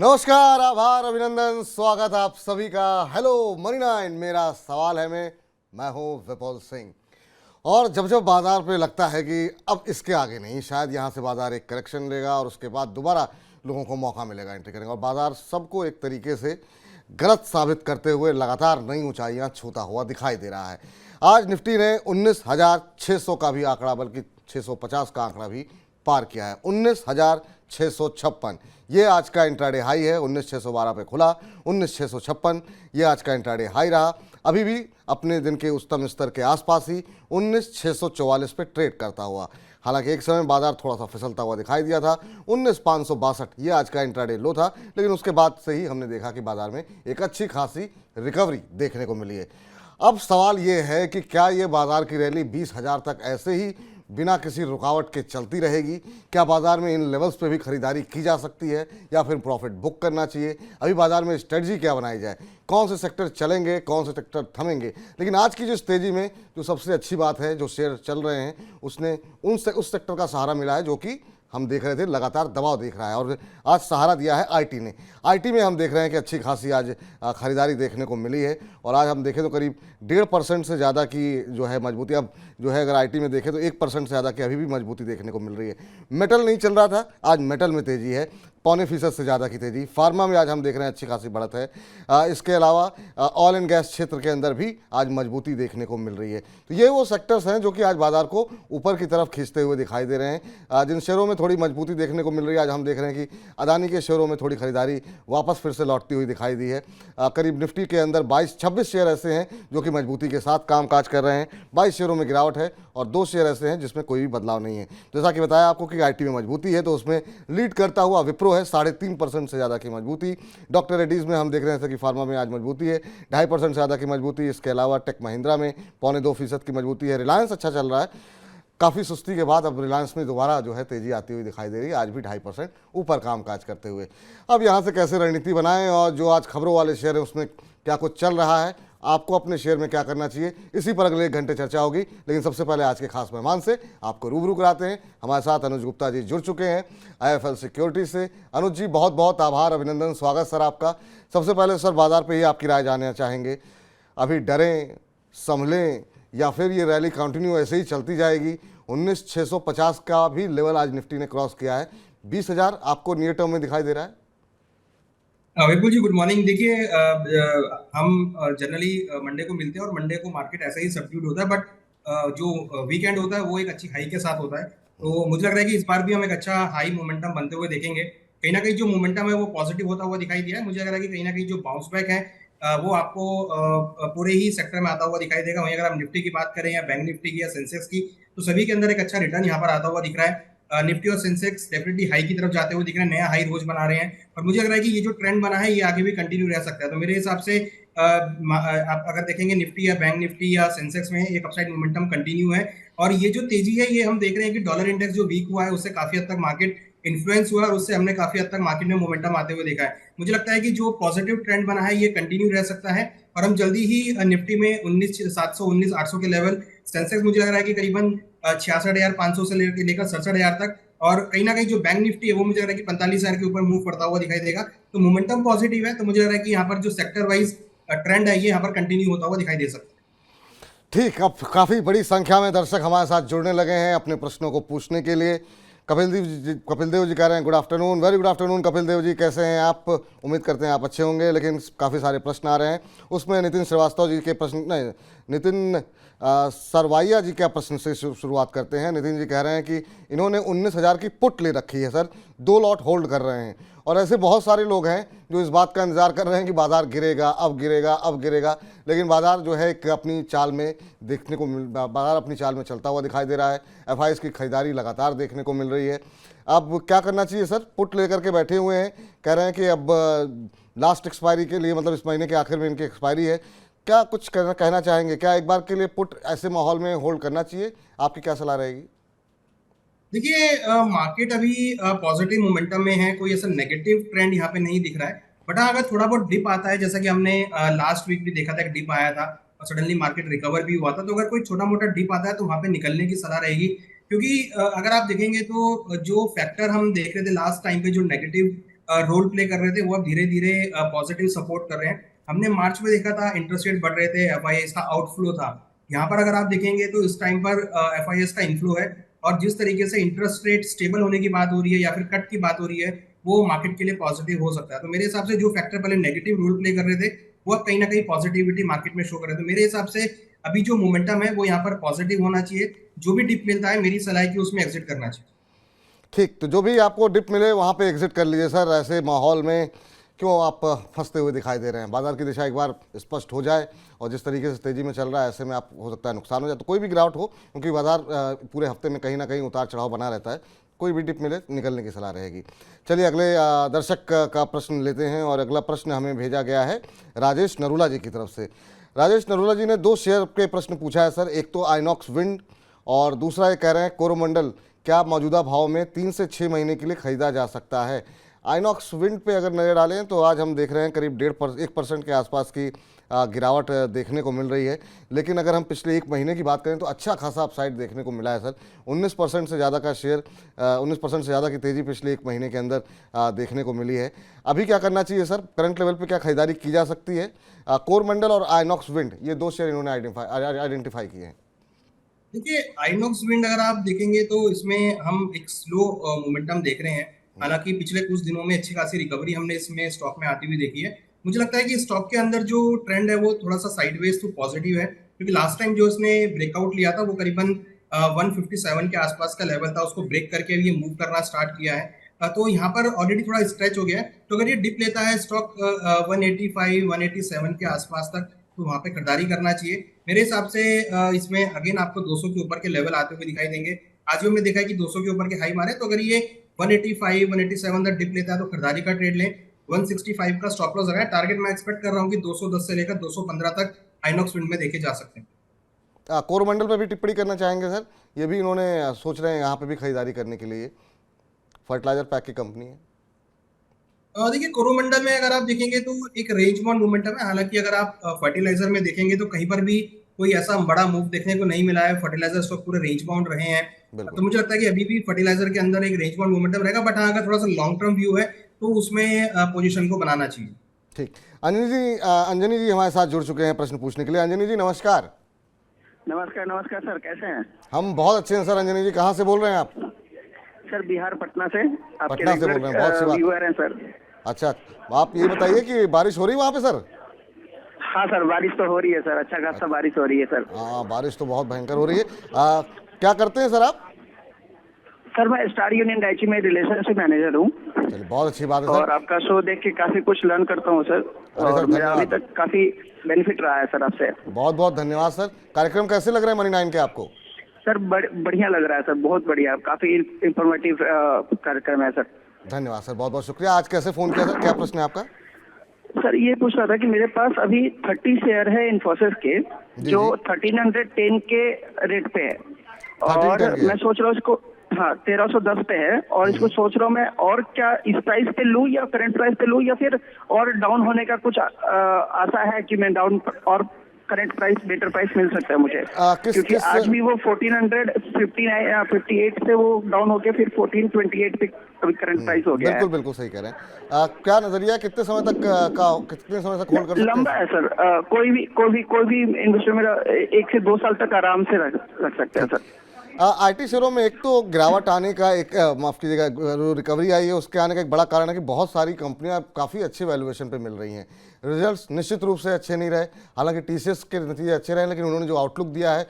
नमस्कार, आभार, अभिनंदन, स्वागत आप सभी का। हेलो मनी नाइन, मेरा सवाल है मैं हूं विपुल सिंह। और जब जब बाजार पे लगता है कि अब इसके आगे नहीं, शायद यहाँ से बाजार एक करेक्शन लेगा और उसके बाद दोबारा लोगों को मौका मिलेगा एंट्री करने का, और बाजार सबको एक तरीके से गलत साबित करते हुए लगातार नई ऊंचाइयां छूता हुआ दिखाई दे रहा है। आज निफ्टी ने 19,600 का भी आंकड़ा, बल्कि 650 का आंकड़ा भी पार किया है। 19,656 ये आज का इंट्राडे हाई है। 19,612 पे खुला, 19,656 ये आज का इंट्राडे हाई रहा। अभी भी अपने दिन के उच्चतम स्तर के आसपास ही 19,644 पे ट्रेड करता हुआ। हालांकि एक समय बाजार थोड़ा सा फिसलता हुआ दिखाई दिया था। 19,562 ये आज का इंट्राडे लो था, लेकिन उसके बाद से ही हमने देखा कि बाजार में एक अच्छी खासी रिकवरी देखने को मिली है। अब सवाल ये है कि क्या ये बाजार की रैली 20,000 तक ऐसे ही बिना किसी रुकावट के चलती रहेगी? क्या बाजार में इन लेवल्स पे भी खरीदारी की जा सकती है या फिर प्रॉफिट बुक करना चाहिए? अभी बाजार में स्ट्रेटजी क्या बनाई जाए, कौन से सेक्टर चलेंगे, कौन से सेक्टर थमेंगे? लेकिन आज की जो तेजी में जो सबसे अच्छी बात है, जो शेयर चल रहे हैं, उसने उस सेक्टर का सहारा मिला है जो कि हम देख रहे थे लगातार दबाव देख रहा है, और आज सहारा दिया है आईटी ने। आईटी में हम देख रहे हैं कि अच्छी खासी आज खरीदारी देखने को मिली है, और आज हम देखें तो करीब 1.5% से ज़्यादा की जो है मजबूती, अब जो है अगर आईटी में देखें तो 1% से ज़्यादा की अभी भी मजबूती देखने को मिल रही है। मेटल नहीं चल रहा था, आज मेटल में तेज़ी है, 0.25% से ज़्यादा की तेज़ी। फार्मा में आज हम देख रहे हैं अच्छी खासी बढ़त है। इसके अलावा ऑयल एंड गैस क्षेत्र के अंदर भी आज मजबूती देखने को मिल रही है। तो ये वो सेक्टर्स हैं जो कि आज बाजार को ऊपर की तरफ खींचते हुए दिखाई दे रहे हैं। जिन शेयरों में थोड़ी मजबूती देखने को मिल रही है, आज हम देख रहे हैं कि अदानी के शेयरों में थोड़ी खरीदारी वापस फिर से लौटती हुई दिखाई दी है। करीब निफ्टी के अंदर 26 शेयर ऐसे हैं जो कि मजबूती के साथ कामकाज कर रहे हैं। 22 शेयरों में गिरावट है और 2 शेयर ऐसे हैं जिसमें कोई भी बदलाव नहीं है। जैसा कि बताया आपको कि आईटी में मजबूती है, तो उसमें लीड करता हुआ विप्रो है, 3.5% से ज़्यादा की मजबूती। डॉक्टर रेड्डीज में हम देख रहे हैं कि फार्मा में आज मजबूती है, 2.5% से ज़्यादा की मजबूती। इसके अलावा टेक महिंद्रा में 0.25% की मजबूती है। रिलायंस अच्छा चल रहा है, काफ़ी सुस्ती के बाद अब रिलायंस में दोबारा जो है तेज़ी आती हुई दिखाई दे रही है, आज भी 2.5% ऊपर कामकाज करते हुए। अब यहाँ से कैसे रणनीति बनाएं और जो आज खबरों वाले शेयर हैं उसमें क्या कुछ चल रहा है, आपको अपने शेयर में क्या करना चाहिए, इसी पर अगले 1 घंटे चर्चा होगी। लेकिन सबसे पहले आज के खास मेहमान से आपको रूबरू कराते हैं। हमारे साथ अनुज गुप्ता जी जुड़ चुके हैं आईएफएल सिक्योरिटी से। अनुज जी, बहुत बहुत आभार, अभिनंदन, स्वागत सर आपका। सबसे पहले सर बाजार पे ही आपकी राय जानना चाहेंगे, अभी डरें, संभलें, या फिर ये रैली कंटिन्यू ऐसे ही चलती जाएगी? 19,650 का भी लेवल आज निफ्टी ने क्रॉस किया है। 20,000 आपको नियर टर्म में दिखाई दे रहा है? विपुल जी, गुड मॉर्निंग। देखिए, हम जनरली मंडे को मिलते हैं और मंडे को मार्केट ऐसा ही सब्ड्यूड होता है, बट जो वीकेंड होता है वो एक अच्छी हाई के साथ होता है। तो मुझे लग रहा है कि इस बार भी हम एक अच्छा हाई मोमेंटम बनते हुए देखेंगे। कहीं ना कहीं जो मोमेंटम है वो पॉजिटिव होता हुआ दिखाई दिया है। मुझे लग रहा है कि कहीं ना कहीं जो बाउंस बैक है वो आपको पूरे ही सेक्टर में आता हुआ दिखाई देगा। वहीं अगर हम निफ्टी की बात करें या बैंक निफ्टी की या सेंसेक्स की, तो सभी के अंदर एक अच्छा रिटर्न यहाँ पर आता हुआ दिख रहा है। निफ्टी और सेंसेक्स डेफिनेटली हाई की तरफ जाते हुए दिख रहे हैं, नया हाई रोज बना रहे हैं, और मुझे लग रहा है कि ये जो ट्रेंड बना है ये आगे भी कंटिन्यू रह सकता है। तो मेरे हिसाब से आप अगर देखेंगे निफ्टी या बैंक निफ्टी या सेंसेक्स में एक अपसाइड मोमेंटम कंटिन्यू है। और ये जो तेजी है ये हम देख रहे हैं कि डॉलर इंडेक्स जो वीक हुआ है उससे काफी हद तक मार्केट इन्फ्लुएंस हुआ है, और उससे हमने काफी हद तक मार्केट में मोमेंटम आते हुए देखा है। मुझे लगता है कि जो पॉजिटिव ट्रेंड बना है ये कंटिन्यू रह सकता है, और हम जल्दी ही निफ्टी में 19,700 19,800 के लेवल, सेंसेक्स मुझे लग रहा है कि करीबन 66,500 से लेकर 67,000 तक, और कहीं ना कहीं जो बैंक निफ्टी है वो मुझे लग रहा है कि 45,000 के ऊपर मूव करता हुआ दिखाई देगा। तो मोमेंटम पॉजिटिव है, तो मुझे लग रहा है कि यहाँ पर जो सेक्टर वाइज ट्रेंड है ये यहाँ पर कंटिन्यू होता हुआ दिखाई दे सकता है। ठीक, अब काफ़ी बड़ी संख्या में दर्शक हमारे साथ जुड़ने लगे हैं अपने प्रश्नों को पूछने के लिए। कपिल देव जी कह रहे हैं good afternoon, very good afternoon Kapil Dev ji, कैसे हैं आप? उम्मीद करते हैं आप अच्छे होंगे, लेकिन काफ़ी सारे प्रश्न आ रहे हैं। उसमें नितिन श्रीवास्तव जी के प्रश्न, नहीं, नितिन सरवाइया जी क्या प्रश्न से शुरुआत करते हैं। नितिन जी कह रहे हैं कि इन्होंने 19,000 की पुट ले रखी है सर, 2 लॉट होल्ड कर रहे हैं, और ऐसे बहुत सारे लोग हैं जो इस बात का इंतजार कर रहे हैं कि बाजार गिरेगा, अब गिरेगा, अब गिरेगा, लेकिन बाजार जो है एक अपनी चाल में देखने को बाजार अपनी चाल में चलता हुआ दिखाई दे रहा है। एफआईएस की खरीदारी लगातार देखने को मिल रही है। अब क्या करना चाहिए सर? पुट लेकर के बैठे हुए हैं, कह रहे हैं कि अब लास्ट एक्सपायरी के लिए, मतलब इस महीने के आखिर में इनकी एक्सपायरी है। क्या कुछ कहना चाहेंगे? क्या एक बार के लिए पुट ऐसे माहौल में होल्ड करना चाहिए? आपकी क्या सलाह रहेगी? देखिए, मार्केट अभी पॉजिटिव मोमेंटम में है, कोई ऐसा नेगेटिव ट्रेंड यहाँ पे नहीं दिख रहा है। बट हाँ, अगर थोड़ा बहुत डिप आता है, जैसा कि हमने लास्ट वीक भी देखा था, एक डिप आया था और सडनली मार्केट रिकवर भी हुआ था, तो अगर कोई छोटा मोटा डिप आता है तो वहां पे निकलने की सलाह रहेगी। क्योंकि अगर आप देखेंगे तो जो फैक्टर हम देख रहे थे लास्ट टाइम पे, जो नेगेटिव रोल प्ले कर रहे थे वो अब धीरे धीरे पॉजिटिव सपोर्ट कर रहे हैं। हमने मार्च में देखा था इंटरेस्ट रेट बढ़ रहे थे, एफआईएस का आउटफ्लो था। यहाँ पर अगर आप देखेंगे तो इस टाइम पर एफआईएस का इनफ्लो है, और जिस तरीके से इंटरेस्ट रेट स्टेबल होने की बात हो रही है या फिर कट की बात हो रही है, वो मार्केट के लिए पॉजिटिव हो सकता है। तो मेरे हिसाब से जो फैक्टर पहले नेगेटिव रोल प्ले कर रहे थे वो अब कहीं ना कहीं पॉजिटिविटी मार्केट में शो कर रहे थे। मेरे हिसाब से अभी जो मोमेंटम है वो यहाँ पर पॉजिटिव होना चाहिए। जो भी डिप मिलता है मेरी सलाह है कि उसमें एग्जिट करना चाहिए। ठीक, तो जो भी आपको डिप मिले वहाँ पे एग्जिट कर लीजिए सर। ऐसे माहौल में क्यों आप फंसते हुए दिखाई दे रहे हैं? बाजार की दिशा एक बार स्पष्ट हो जाए और जिस तरीके से तेजी में चल रहा है, ऐसे में आप हो सकता है नुकसान हो जाए। तो कोई भी गिरावट हो, क्योंकि बाजार पूरे हफ्ते में कहीं ना कहीं उतार चढ़ाव बना रहता है, कोई भी डिप मिले निकलने की सलाह रहेगी। चलिए अगले दर्शक का प्रश्न लेते हैं, और अगला प्रश्न हमें भेजा गया है राजेश नरूला जी की तरफ से। राजेश नरूला जी ने 2 शेयर के प्रश्न पूछा है सर। एक तो आइनॉक्स विंड, और दूसरा ये कह रहे हैं कोरोमंडल क्या मौजूदा भाव में 3 से 6 महीने के लिए खरीदा जा सकता है? आइनॉक्स विंड पे अगर नज़र डालें तो आज हम देख रहे हैं करीब 1% के आसपास की गिरावट देखने को मिल रही है। लेकिन अगर हम पिछले 1 महीने की बात करें तो अच्छा खासा अपसाइड देखने को मिला है सर। 19% से ज़्यादा का शेयर 19% से ज़्यादा की तेज़ी पिछले 1 महीने के अंदर देखने को मिली है। अभी क्या करना चाहिए सर? करंट लेवल पे क्या खरीदारी की जा सकती है? कोरमंडल और आइनॉक्स विंड, ये 2 शेयर इन्होंने आइडेंटिफाई किए हैं। देखिए, आइनॉक्स विंड अगर आप देखेंगे तो इसमें हम एक स्लो मोमेंटम देख रहे हैं। हालांकि पिछले कुछ दिनों में अच्छी खासी रिकवरी हमने इसमें स्टॉक में आती हुई देखी है। मुझे लगता है कि स्टॉक के अंदर जो ट्रेंड है वो थोड़ा सा साइडवेज टू पॉजिटिव है, क्योंकि लास्ट टाइम जो इसने ब्रेकआउट लिया था वो करीबन 157 के आसपास का लेवल था, उसको ब्रेक करके ये मूव करना स्टार्ट किया है। तो यहाँ पर ऑलरेडी थोड़ा स्ट्रेच हो गया है। तो अगर ये डिप लेता है स्टॉक 185 187 के आसपास तक, तो वहां पे खरीदारी करना चाहिए मेरे हिसाब से। इसमें अगेन आपको 200 के ऊपर के लेवल आते हुए दिखाई देंगे। आज भी हमने देखा है कि 200 के ऊपर के हाई मारे, तो अगर ये 185 187 तक डिप लेता है तो खरीदारी का ट्रेड लें। 165 का स्टॉप लॉस लगाए। टारगेट मैं एक्सपेक्ट कर रहा हूँ कि 210 से लेकर 215 तक आइनॉक्स विंड में देखे जा सकते हैं। कोरोमंडल पे भी टिप्पणी करना चाहेंगे सर? ये भी इन्होंने सोच रहे हैं यहाँ पे भी खरीदारी करने के लिए। फर्टिलाइजर पैक की कंपनी है। देखिए, कोरोमंडल में अगर आप देखेंगे तो एक रेंज बाउंड मोमेंटम है। हालांकि अगर आप फर्टिलाइजर में देखेंगे तो कहीं पर भी कोई ऐसा बड़ा मूव देखने को नहीं मिला है। फर्टिलाइजर स्टॉक पूरे रेंज बाउंड रहे हैं। तो मुझे लगता है कि अभी भी फर्टिलाइजर के अंदर एक रेंज बाउंड मोमेंटम रहेगा। बट हाँ, अगर थोड़ा सा लॉन्ग टर्म व्यू है तो उसमें पोजीशन को बनाना चाहिए। ठीक, अंजनी जी हमारे साथ जुड़ चुके हैं प्रश्न पूछने के लिए। अंजनी जी नमस्कार। नमस्कार नमस्कार सर, कैसे हैं? हम बहुत अच्छे हैं सर। अंजनी जी कहाँ से बोल रहे हैं आप? सर बिहार पटना से। आपके पटना से बोल रहे हैं, बहुत अच्छी बात। व्यूअर हैं सर। अच्छा, आप ये बताइए कि बारिश हो रही है वहाँ पे सर? हाँ सर, बारिश तो हो रही है सर, अच्छा खासा बारिश हो रही है सर। हाँ, बारिश तो बहुत भयंकर हो रही है। क्या करते हैं सर आप? सर मैं स्टार यूनियन रांची में रिलेशनशिप मैनेजर हूँ। चलिए, बहुत अच्छी बात है और सर। आपका शो देख के काफी कुछ लर्न करता हूँ सर। अरे और सर, मेरा अभी धन्यवाद। तक काफी बेनिफिट रहा है सर आपसे। बहुत बहुत धन्यवाद सर। कार्यक्रम कैसे लग रहे हैं मनी 9 के आपको? सर बढ़िया लग रहा है सर, बहुत बढ़िया, काफी इंफॉर्मेटिव कार्यक्रम है सर। धन्यवाद सर, बहुत बहुत शुक्रिया। आज कैसे फ़ोन किया सर? क्या प्रश्न है आपका? सर ये पूछ रहा था कि मेरे पास अभी 30 शेयर है इन्फोसिस के, जो 1310 के रेट पे है। और 1310 के? मैं सोच रहा हूँ इसको, हाँ 1310 पे है, और इसको सोच रहा हूँ मैं और क्या इस प्राइस पे लूँ या करंट प्राइस पे लूँ, या फिर और डाउन होने का कुछ आशा है कि मैं डाउन और करंट प्राइस बेटर प्राइस मिल सकता है मुझे? क्योंकि आज भी वो 1458 से वो डाउन होके फिर 1428 पे अभी करंट प्राइस हो गया है। बिल्कुल बिल्कुल सही कह रहे हैं। क्या नजरिया, कितने समय तक कितने समय तक होल्ड कर सकते लंबा हैं? है सर। कोई भी इन्वेस्टर मेरा 1 से 2 साल तक आराम से रख सकते हैं सर। आईटी शेयरों में एक तो गिरावट आने का एक माफ कीजिएगा, रिकवरी आई है, उसके आने का एक बड़ा कारण है कि बहुत सारी कंपनियां काफ़ी अच्छे वैल्यूएशन पे मिल रही हैं। रिजल्ट्स निश्चित रूप से अच्छे नहीं रहे। हालांकि टीसीएस के नतीजे अच्छे रहे, लेकिन उन्होंने जो आउटलुक दिया है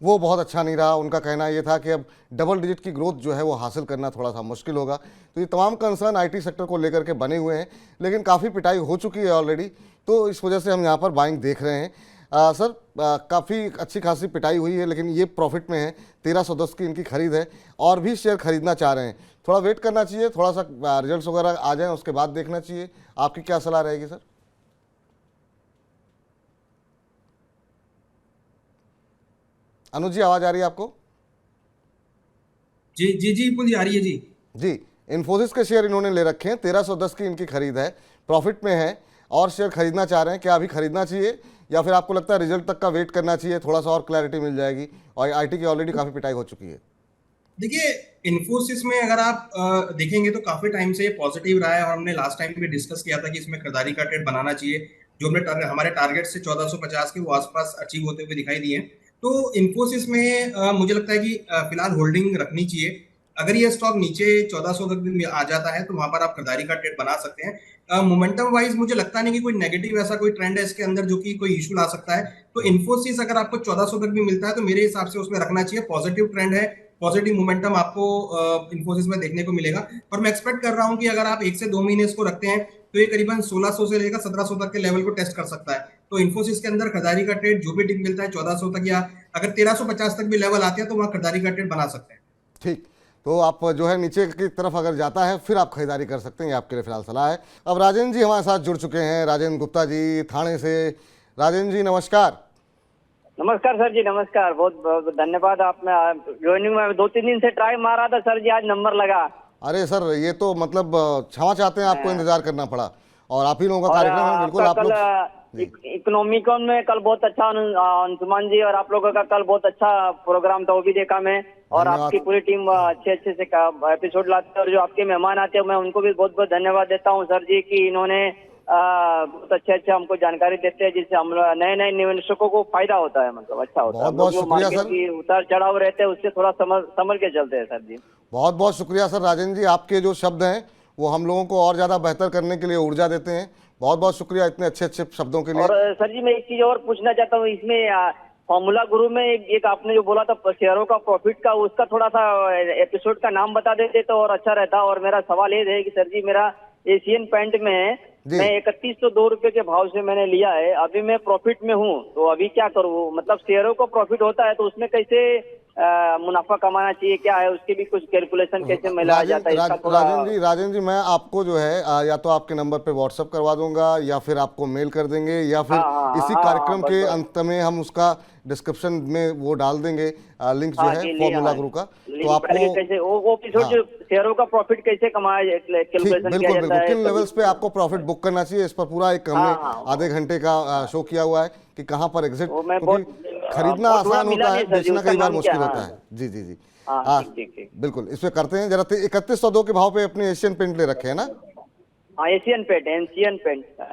वो बहुत अच्छा नहीं रहा। उनका कहना ये था कि अब डबल डिजिट की ग्रोथ जो है वो हासिल करना थोड़ा सा मुश्किल होगा। तो ये तमाम कंसर्न आईटी सेक्टर को लेकर के बने हुए हैं, लेकिन काफ़ी पिटाई हो चुकी है ऑलरेडी। तो इस वजह से हम यहाँ पर बाइंग देख रहे हैं। सर काफ़ी अच्छी खासी पिटाई हुई है, लेकिन ये प्रॉफिट में है। 1310 की इनकी खरीद है, और भी शेयर खरीदना चाह रहे हैं। थोड़ा वेट करना चाहिए, थोड़ा सा रिजल्ट्स वगैरह आ जाएं उसके बाद देखना चाहिए। आपकी क्या सलाह रहेगी सर? अनुज जी, आवाज़ आ रही है आपको? जी जी जी बिल्कुल, आ रही है जी। जी, इन्फोसिस के शेयर इन्होंने ले रखे हैं। 1310 की इनकी खरीद है, प्रॉफिट में है, और शेयर खरीदना चाह रहे हैं। क्या अभी खरीदना चाहिए, या फिर आपको लगता है रिजल्ट तक का वेट करना चाहिए, थोड़ा सा और क्लैरिटी मिल जाएगी? और आईटी की ऑलरेडी काफ़ी पिटाई हो चुकी है। देखिए, इन्फोसिस में अगर आप देखेंगे तो काफी टाइम से ये पॉजिटिव रहा है, और हमने लास्ट टाइम भी डिस्कस किया था कि इसमें खरीदारी का ट्रेड बनाना चाहिए। जो हमारे टारगेट से 1450 के वो आसपास अचीव होते हुए दिखाई दिए। तो इन्फोसिस में मुझे लगता है कि फिलहाल होल्डिंग रखनी चाहिए। अगर ये स्टॉक नीचे 1400 तक भी आ जाता है तो वहां पर आप खरीदारी का ट्रेड बना सकते हैं। मोमेंटम वाइज मुझे लगता नहीं कि कोई नेगेटिव ऐसा कोई ट्रेंड है इसके अंदर जो कि कोई इशू ला सकता है। तो इन्फोसिस अगर आपको 1400 तक भी मिलता है तो मेरे हिसाब से उसमें रखना चाहिए। पॉजिटिव ट्रेंड है, पॉजिटिव मोमेंटम आपको इन्फोसिस में देखने को मिलेगा। और मैं एक्सपेक्ट कर रहा हूं कि अगर आप 1 से 2 महीने इसको रखते हैं तो ये करीबन 1600 से लेकर 1700 तक के लेवल को टेस्ट कर सकता है। तो इन्फोसिस के अंदर खरीदारी का ट्रेड जो भी टिक मिलता है 1400 तक, या अगर 1350 तक भी लेवल आते हैं तो वहां खरीदारी का ट्रेड बना सकते हैं। ठीक, तो आप जो है नीचे की तरफ अगर जाता है फिर आप खरीदारी कर सकते हैं, ये आपके लिए फिलहाल सलाह है। अब राजेंद्र जी हमारे साथ जुड़ चुके हैं, राजेंद्र गुप्ता जी थाने से। राजेंद्र जी नमस्कार। नमस्कार सर जी, नमस्कार। बहुत बहुत धन्यवाद। आप में ज्वाइनिंग में 2-3 दिन से ट्राई मार रहा था सर जी, आज नंबर लगा। अरे सर ये तो मतलब क्षमा चाहते हैं, आपको इंतजार करना पड़ा, और आप ही लोगों का कार्यक्रम है, बिल्कुल आप लोग। इकोनॉमिकॉन में कल बहुत अच्छा अंशुमान जी और आप लोगों का कल बहुत अच्छा प्रोग्राम था, वो भी देखा मैं। और धन्यवाद। आपकी पूरी टीम अच्छे से एपिसोड लाते हैं, और जो आपके मेहमान आते हैं मैं उनको भी बहुत बहुत धन्यवाद देता हूँ सर जी कि इन्होंने बहुत अच्छे हमको जानकारी देते हैं, जिससे हम नए नए निवेशकों को फायदा होता है, मतलब अच्छा होता है। बहुत बहुत शुक्रिया मार्केट सर। की उतार चढ़ाव रहते हैं उससे थोड़ा संभल के चलते हैं सर जी। बहुत बहुत शुक्रिया सर राजेंद्र जी, आपके जो शब्द हैं वो हम लोगों को और ज़्यादा बेहतर करने के लिए ऊर्जा देते हैं। बहुत बहुत शुक्रिया इतने अच्छे अच्छे शब्दों के लिए। और सर जी मैं एक चीज और पूछना चाहता हूँ, इसमें फॉर्मूला गुरु में एक आपने जो बोला था शेयरों का प्रॉफिट का, उसका थोड़ा सा एपिसोड का नाम बता देते तो और अच्छा रहता। और मेरा सवाल ये है कि सर जी मेरा एशियन पेंट में जी। मैं 3102 रुपए के भाव से मैंने लिया है, अभी मैं प्रॉफिट में हूँ, तो अभी क्या करूँ? मतलब शेयरों को प्रॉफिट होता है तो उसमें कैसे मुनाफा कमाना चाहिए, क्या है उसकी भी कुछ कैलकुलेशन कैसे मिलाया जाता है इसका थोड़ा। राजेंद्र जी मैं आपको जो है या तो आपके नंबर पे व्हाट्सअप करवा दूंगा, या फिर आपको मेल कर देंगे, या फिर हाँ, इसी हाँ, कार्यक्रम हाँ, के बस। अंत में हम उसका डिस्क्रिप्शन में वो डाल देंगे, लिंक जो है फॉर्मूला गुरु का, तो आपको कैसे वो एपिसोड हाँ। जो शेयरों का प्रॉफिट कैसे कमाया, ठीक, कैलकुलेशन किया बिल्कुल जाता बिल्कुल है किन सभी। लेवल्स पे आपको प्रॉफिट बुक करना चाहिए, इस पर पूरा एक हमने हाँ, आधे घंटे का शो किया हुआ है कि कहाँ पर एग्जिट, वो मैं क्योंकि खरीदना बहुत आसान मिला होता है, नहीं सर जी, बेचना उसका कई बार नाम मुश्किल क्या? होता हाँ। है। जी जी जी। हाँ, हाँ ठीक। बिल्कुल, इस पे करते हैं जरा। 3102 के भाव पे अपने एशियन पेंट ले रखे हैं ना? हाँ, एशियन पेंट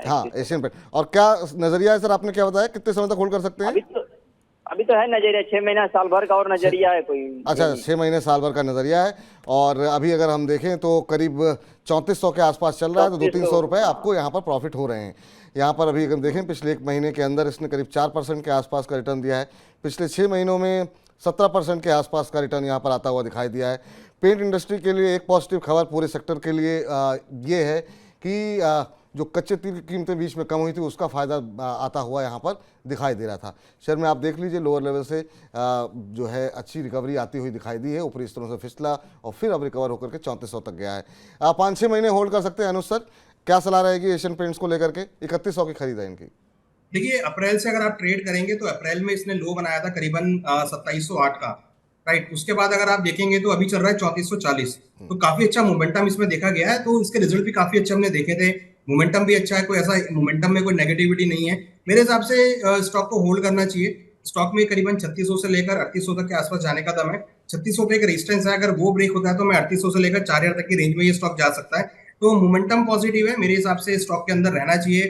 हाँ एशियन पेंट। और क्या नजरिया है सर, आपने क्या बताया कितने समय तक होल्ड कर सकते हैं? अभी तो है नजरिया 6 महीना साल भर का, और नजरिया है कोई। अच्छा 6 महीने साल भर का नजरिया है, और अभी अगर हम देखें तो करीब 3400 के आसपास चल रहा है, तो 200-300 रुपए आपको यहाँ पर प्रॉफिट हो रहे हैं। यहाँ पर अभी अगर देखें पिछले 1 महीने के अंदर इसने करीब 4% के आसपास का रिटर्न दिया है, पिछले 6 महीनों में 17% के आसपास का रिटर्न यहाँ पर आता हुआ दिखाई दिया है। पेंट इंडस्ट्री के लिए एक पॉजिटिव खबर पूरे सेक्टर के लिए ये है कि जो कच्चे तेल की कीमतें बीच में कम हुई थी उसका फ़ायदा आता हुआ यहाँ पर दिखाई दे रहा था। शेयर में आप देख लीजिए लोअर लेवल से जो है अच्छी रिकवरी आती हुई दिखाई दी है, ऊपरी स्तरों से फिसला और फिर अब रिकवर होकर के 3400 तक गया है। 5-6 महीने होल्ड कर सकते हैं। अनुज सर क्या सलाह रहेगी एशियन पेंट्स को लेकर के? 3100 की खरीद है इनकी। देखिए, अप्रैल से अगर आप ट्रेड करेंगे तो अप्रैल में इसने लो बनाया था करीबन 2708 का, राइट। उसके बाद अगर आप देखेंगे तो अभी चल रहा है 3440। तो काफी अच्छा मोमेंटम इसमें देखा गया है, तो इसके रिजल्ट भी काफी अच्छे हमने देखे थे। मोमेंटम भी अच्छा है, कोई ऐसा मोमेंटम में कोई नेगेटिविटी नहीं है। मेरे हिसाब से स्टॉक को होल्ड करना चाहिए। स्टॉक में करीबन 3600 से लेकर 3800 तक के आसपास जाने का दम है। 3600 पे एक रेजिस्टेंस है, अगर वो ब्रेक होता है तो मैं 3800 से लेकर 4000 तक की रेंज में ये स्टॉक जा सकता है। तो मोमेंटम पॉजिटिव है, मेरे हिसाब से स्टॉक के अंदर रहना चाहिए।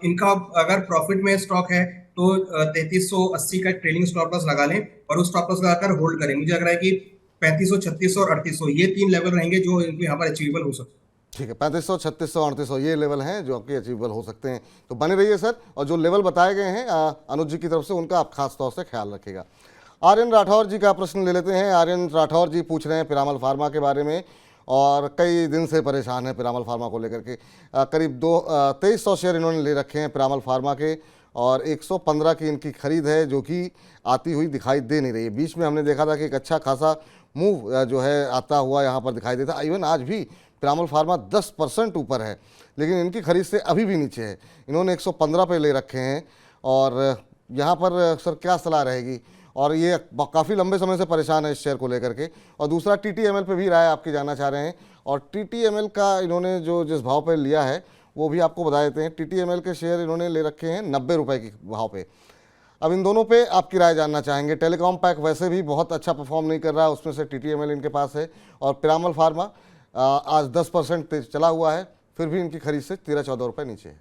इनका अगर प्रॉफिट में स्टॉक है तो 3380 का ट्रेलिंग स्टॉप लॉस लगा लें और उस स्टॉप लॉस लगाकर होल्ड करें। मुझे लग रहा है कि 3500, 3600 और 3800 ये 3 लेवल रहेंगे जो इनको यहाँ पर अचीवेबल हो सकते हैं। ठीक है, 3500, 3600, 3800 ये लेवल हैं जो आपके अचीवेबल हो सकते हैं। तो बने रहिए सर, और जो लेवल बताए गए हैं अनुज जी की तरफ से उनका आप खास तौर से ख्याल रखिएगा। आर्यन राठौर जी का प्रश्न ले लेते हैं। आर्यन राठौर जी पूछ रहे हैं पिरामल फार्मा के बारे में, और कई दिन से परेशान है पिरामल फार्मा को लेकर के। करीब 2300 शेयर इन्होंने ले रखे हैं पिरामल फार्मा के, और 115 की इनकी खरीद है जो कि आती हुई दिखाई दे नहीं रही है। बीच में हमने देखा था कि एक अच्छा खासा मूव जो है आता हुआ यहाँ पर दिखाई देता। इवन आज भी पिरामल फार्मा 10% ऊपर है, लेकिन इनकी खरीद से अभी भी नीचे है। इन्होंने 115 पे ले रखे हैं, और यहाँ पर सर क्या सलाह रहेगी? और ये काफ़ी लंबे समय से परेशान है इस शेयर को लेकर के। और दूसरा TTML पे भी राय आपकी जानना चाह रहे हैं, और TTML का इन्होंने जो जिस भाव पे लिया है वो भी आपको बता देते हैं। TTML के शेयर इन्होंने ले रखे हैं 90 रुपये के भाव पे। अब इन दोनों पे आपकी राय जानना चाहेंगे। टेलीकॉम पैक वैसे भी बहुत अच्छा परफॉर्म नहीं कर रहा है, उसमें से TTML इनके पास है, और पिरामल फार्मा आज 10% तेज चला हुआ है, फिर भी इनकी खरीद से 13-14 रुपये नीचे है।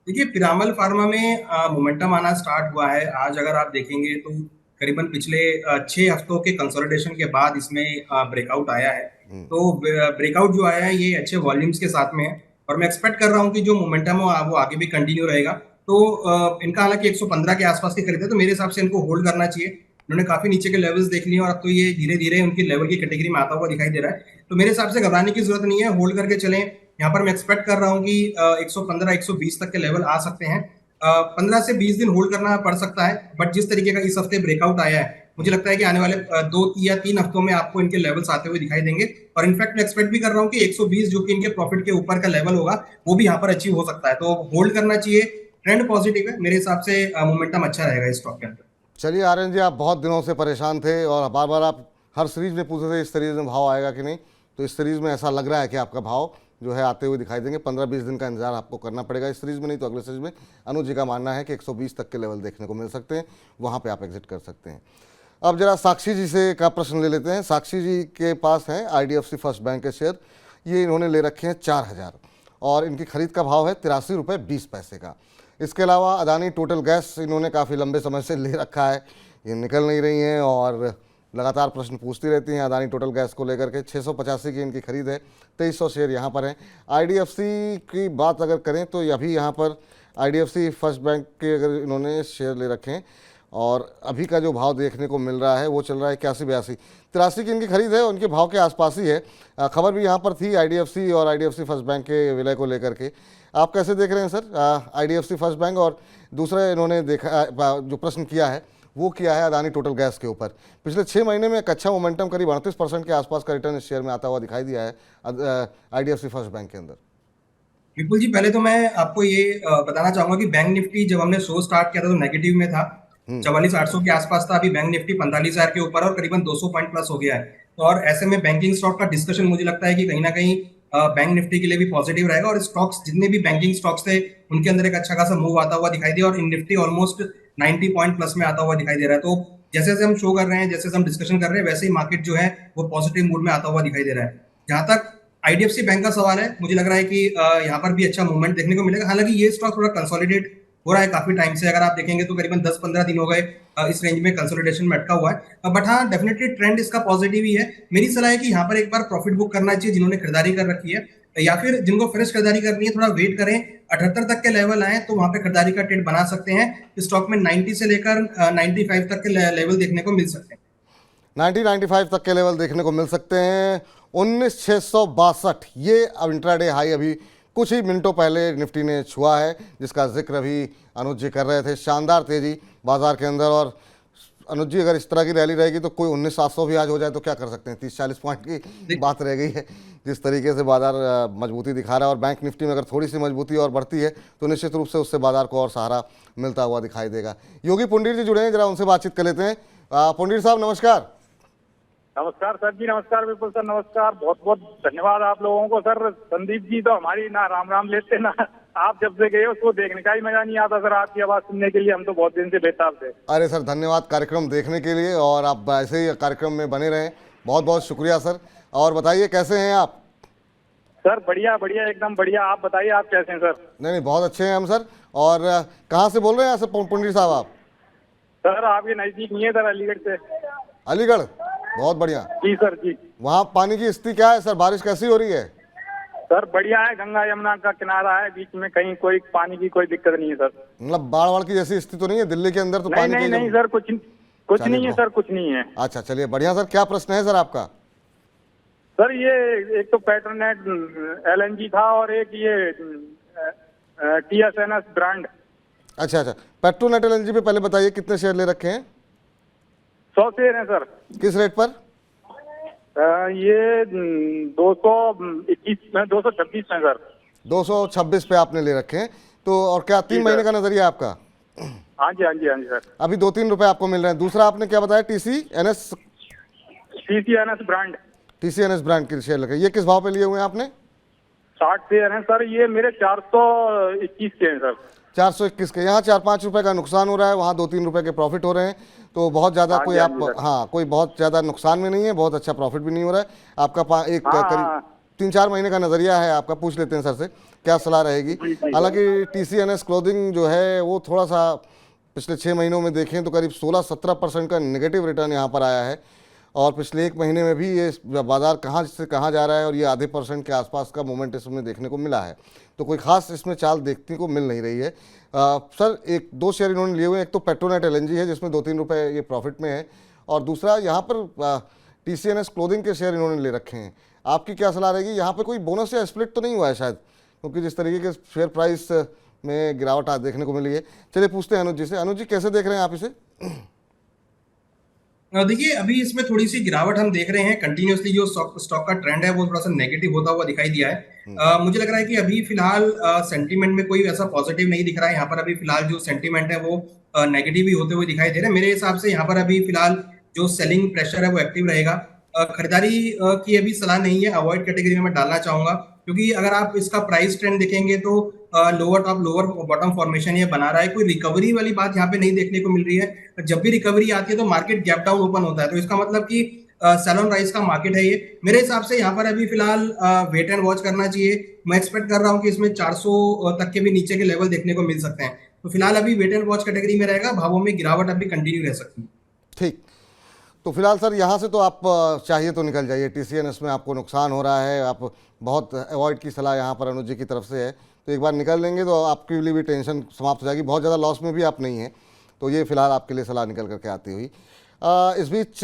देखिए, पिरामल फार्मा में मोमेंटम आना स्टार्ट हुआ है। आज अगर आप देखेंगे तो करीबन पिछले 6 हफ्तों के कंसोलिडेशन के बाद इसमें ब्रेकआउट आया है। तो ब्रेकआउट जो आया है ये अच्छे वॉल्यूम्स के साथ में है, और मैं एक्सपेक्ट कर रहा हूँ कि जो मोमेंटम है वो आगे भी कंटिन्यू रहेगा। तो इनका हालांकि 115 के आसपास की खरीद है, तो मेरे हिसाब से इनको होल्ड करना चाहिए। इन्होंने काफी नीचे के लेवल्स देख लिए और अब तो ये धीरे धीरे उनकी लेवल की कैटेगरी में आता हुआ दिखाई दे रहा है। तो मेरे हिसाब से घबराने की जरूरत नहीं है, होल्ड करके चलें। यहाँ पर मैं एक्सपेक्ट कर रहा हूँ कि 115-120 तक के लेवल आ सकते हैं। 15 से 20 दिन होल्ड करना पड़ सकता है, बट जिस तरीके का इस हफ्ते ब्रेकआउट आया है, मुझे लगता है कि आने वाले 2 या 3 हफ्तों में आपको इनके लेवल्स आते हुए दिखाई देंगे। और इनफैक्ट मैं एक्सपेक्ट भी कर रहा हूँ कि 120 जो कि इनके प्रॉफिट के ऊपर का लेवल होगा, वो भी यहाँ पर अचीव हो सकता है। तो होल्ड करना चाहिए, ट्रेंड पॉजिटिव है, मेरे हिसाब से मोमेंटम अच्छा रहेगा इस स्टॉक के अंदर। चलिए आर्यन जी, आप बहुत दिनों से परेशान थे और बार बार आप हर सीरीज में पूछते थे इस सीरीज में भाव आएगा कि नहीं, तो इस सीरीज में ऐसा लग रहा है कि आपका भाव जो है आते हुए दिखाई देंगे। 15-20 दिन का इंतजार आपको करना पड़ेगा इस सीरीज में, नहीं तो अगले सीरीज में अनुज जी का मानना है कि 120 तक के लेवल देखने को मिल सकते हैं, वहाँ पे आप एग्जिट कर सकते हैं। अब जरा साक्षी जी से का प्रश्न ले लेते हैं। साक्षी जी के पास हैं IDFC फर्स्ट बैंक के शेयर, ये इन्होंने ले रखे हैं 4000 और इनकी खरीद का भाव है 83 रुपये 20 पैसे का। इसके अलावा अदानी टोटल गैस इन्होंने काफ़ी लंबे समय से ले रखा है, ये निकल नहीं रही हैं और लगातार प्रश्न पूछती रहती हैं अदानी टोटल गैस को लेकर के। 685 की इनकी खरीद है, 2300 शेयर यहाँ पर हैं। IDFC की बात अगर करें तो अभी यहाँ पर IDFC फर्स्ट बैंक के अगर इन्होंने शेयर ले रखे हैं और अभी का जो भाव देखने को मिल रहा है वो चल रहा है 81-82, 83 की इनकी खरीद है, उनके भाव के आसपास ही है। खबर भी यहाँ पर थी IDFC और IDFC फर्स्ट बैंक के विलय को लेकर के। आप कैसे देख रहे हैं सर IDFC फर्स्ट बैंक? और दूसरा इन्होंने देखा जो प्रश्न किया है वो किया है अदानी टोटल गैस के ऊपर। पिछले 6 महीने में एक अच्छा मोमेंटम करीब 38% के आसपास का रिटर्न इस शेयर में आता हुआ दिखाई दिया है IDFC फर्स्ट बैंक के अंदर। विपुल जी, पहले तो मैं आपको ये बताना चाहूंगा कि बैंक निफ्टी जब हमने शो स्टार्ट किया था तो नेगेटिव में था, 44,800 के आसपास था। अभी बैंक निफ्टी 45,000 के ऊपर और करीबन 200 पॉइंट प्लस हो गया है। तो और ऐसे में बैंकिंग स्टॉक का डिस्कशन मुझे लगता है कि कहीं ना कहीं बैंक निफ्टी के लिए भी पॉजिटिव रहेगा, और स्टॉक्स जितने भी बैंकिंग स्टॉक्स थे उनके अंदर एक अच्छा खासा मूव आता हुआ दिखाई दिया, और इन निफ्टी ऑलमोस्ट 90 पॉइंट प्लस में आता हुआ दिखाई दे रहा है। तो जैसे जैसे हम शो कर रहे हैं, जैसे जैसे हम डिस्कशन कर रहे हैं, वैसे ही मार्केट जो है वो पॉजिटिव मूड में आता हुआ दिखाई दे रहा है। जहां तक IDFC बैंक का सवाल है, मुझे लग रहा है कि यहाँ पर भी अच्छा मूवमेंट देखने को मिलेगा। हालांकि ये स्टॉक थोड़ा कंसोलिडेट हो रहा है काफी टाइम से, अगर आप देखेंगे तो करीबन 10-15 दिन हो गए इस रेंज में कंसोलिडेशन में अटका हुआ है। बट हाँ, डेफिनेटली ट्रेंड इसका पॉजिटिव ही है। मेरी सलाह है कि यहाँ पर एक बार प्रॉफिट बुक करना चाहिए जिन्होंने खरीदारी कर रखी है, या फिर जिनको फ्रेश खरीदारी करनी है थोड़ा वेट करें, 78 तक के लेवल आए तो वहां पे खरीदारी का ट्रेड बना सकते हैं। इस स्टॉक में 90 से लेकर 95 तक के लेवल देखने को मिल सकते हैं। 90-95 तक के लेवल देखने को मिल सकते हैं। 19,662 ये अब इंट्राडे हाई अभी कुछ ही मिनटों पहले निफ्टी ने छुआ है, जिसका जिक्र अभी अनुज जी कर रहे थे। शानदार तेजी बाजार के अंदर, और अनुज जी अगर इस तरह की रैली रहेगी तो कोई 19,700 भी आज हो जाए तो क्या कर सकते हैं? 30-40 पॉइंट की बात रह गई है जिस तरीके से बाजार मजबूती दिखा रहा है। और बैंक निफ्टी में अगर थोड़ी सी मजबूती और बढ़ती है तो निश्चित रूप से उससे बाजार को और सहारा मिलता हुआ दिखाई देगा। योगी पुंडीर जी जुड़े हैं, जरा उनसे बातचीत कर लेते हैं। पुंडीर साहब नमस्कार। नमस्कार सर जी, नमस्कार विपुल सर, नमस्कार। बहुत बहुत धन्यवाद आप लोगों को सर। संदीप जी तो हमारी ना राम राम लेते ना, आप जब से गए उसको देखने का ही मजा नहीं आता सर। आपकी आवाज सुनने के लिए हम तो बहुत दिन से बेताब थे। अरे सर, धन्यवाद कार्यक्रम देखने के लिए, और आप ऐसे ही कार्यक्रम में बने रहें। बहुत बहुत शुक्रिया सर। और बताइए कैसे हैं आप? सर बढ़िया बढ़िया, एकदम बढ़िया। आप बताइए आप कैसे हैं सर? नहीं, बहुत अच्छे हैं हम सर। और कहाँ से बोल रहे हैं सर पुंडीर साहब आप? सर आपके नजदीक नहीं है सर, अलीगढ़ से। अलीगढ़, बहुत बढ़िया। जी सर जी। वहाँ पानी की स्थिति क्या है सर? बारिश कैसी हो रही है? सर बढ़िया है, गंगा यमुना का किनारा है बीच में, कहीं कोई पानी की कोई दिक्कत नहीं है सर। मतलब बाढ़ की जैसी स्थिति तो नहीं है दिल्ली के अंदर? तो नहीं पानी नहीं नहीं सर, कुछ नहीं है सर, कुछ नहीं है। अच्छा चलिए बढ़िया सर। क्या प्रश्न है सर आपका? सर ये एक तो पेट्रोनेट LNG था और एक ये TSNS ब्रांड। अच्छा, पेट्रोनेट LNG पे पहले बताइए कितने शेयर ले रखे हैं? 100 शेयर हैं सर। किस रेट पर? ये 226 में 226 में सर। 226 पे आपने ले रखे हैं। तो और क्या 3 महीने का नजरिया आपका? हाँ जी हाँ जी हाँ जी सर। अभी 2-3 रुपए आपको मिल रहे हैं। दूसरा आपने क्या बताया? TCNS brand. TCNS ब्रांड के शेयर लगे, ये किस भाव पे लिए हुए हैं आपने? 60 शेयर हैं सर। ये मेरे 421 के हैं सर। 421 के, यहाँ 4-5 रुपए का नुकसान हो रहा है, वहाँ 2-3 रुपए के प्रॉफिट हो रहे हैं। तो बहुत ज़्यादा हाँ कोई जी, हाँ आप, जी, सर। हाँ, कोई बहुत ज़्यादा नुकसान में नहीं है, बहुत अच्छा प्रॉफिट भी नहीं हो रहा है आपका। एक हाँ, करीब हाँ। 3-4 महीने का नज़रिया है आपका। पूछ लेते हैं सर से क्या सलाह रहेगी। जी, जी। हालांकि TCNS क्लोथिंग जो है वो थोड़ा सा पिछले 6 महीनों में देखें तो करीब 16-17% का नेगेटिव रिटर्न यहाँ पर आया है। और पिछले 1 महीने में भी ये बाज़ार कहाँ से कहाँ जा रहा है, और ये आधे % के आसपास का मूवमेंट इसमें देखने को मिला है। तो कोई खास इसमें चाल देखने को मिल नहीं रही है। सर 1-2 शेयर इन्होंने लिए हुए हैं। एक तो पेट्रोनेट LNG है जिसमें 2-3 रुपए ये प्रॉफिट में है, और दूसरा यहाँ पर TCNS क्लोथिंग के शेयर इन्होंने ले रखे हैं। आपकी क्या सलाह रहेगी? यहाँ पर कोई बोनस या स्प्लिट तो नहीं हुआ है शायद, क्योंकि जिस तरीके के शेयर प्राइस में गिरावट आज देखने को मिली है। चलिए पूछते हैं अनुज जी से। अनुज जी कैसे देख रहे हैं आप इसे? देखिए, अभी इसमें थोड़ी सी गिरावट हम देख रहे हैं। कंटिन्यूअसली जो स्टॉक का ट्रेंड है वो थोड़ा सा नेगेटिव होता हुआ दिखाई दिया है। मुझे लग रहा है कि अभी फिलहाल सेंटीमेंट में कोई ऐसा पॉजिटिव नहीं दिख रहा है। यहाँ पर अभी फिलहाल जो सेंटीमेंट है वो नेगेटिव ही होते हुए दिखाई दे रहा है। मेरे हिसाब से यहाँ पर अभी फिलहाल जो सेलिंग प्रेशर है वो एक्टिव रहेगा। खरीदारी की अभी सलाह नहीं है, अवॉइड कैटेगरी में मैं डालना चाहूंगा, क्योंकि अगर आप इसका प्राइस ट्रेंड देखेंगे तो lower top lower bottom formation ये बना रहा है। कोई रिकवरी वाली बात यहाँ पे नहीं देखने को मिल रही है। जब भी रिकवरी आती है तो मार्केट गैप डाउन ओपन होता है, तो इसका मतलब कि सेल ऑन राइज का मार्केट है ये। मेरे हिसाब से यहाँ पर अभी फिलहाल वेट एंड वॉच करना चाहिए। मैं एक्सपेक्ट कर रहा हूँ कि इसमें 400 तक के भी नीचे के लेवल देखने को मिल सकते हैं। तो फिलहाल अभी वेट एंड वॉच कैटेगरी में रहेगा। भावों में गिरावट अभी कंटिन्यू रह सकती है। ठीक, तो फिलहाल सर यहाँ से तो आप चाहिए तो निकल जाइए। TCNS में आपको नुकसान हो रहा है, आप बहुत अवॉइड की सलाह यहाँ पर अनुज जी की तरफ से है। तो एक बार निकल लेंगे तो आपके लिए भी टेंशन समाप्त हो जाएगी। बहुत ज़्यादा लॉस में भी आप नहीं हैं, तो ये फिलहाल आपके लिए सलाह निकल करके आती हुई। इस बीच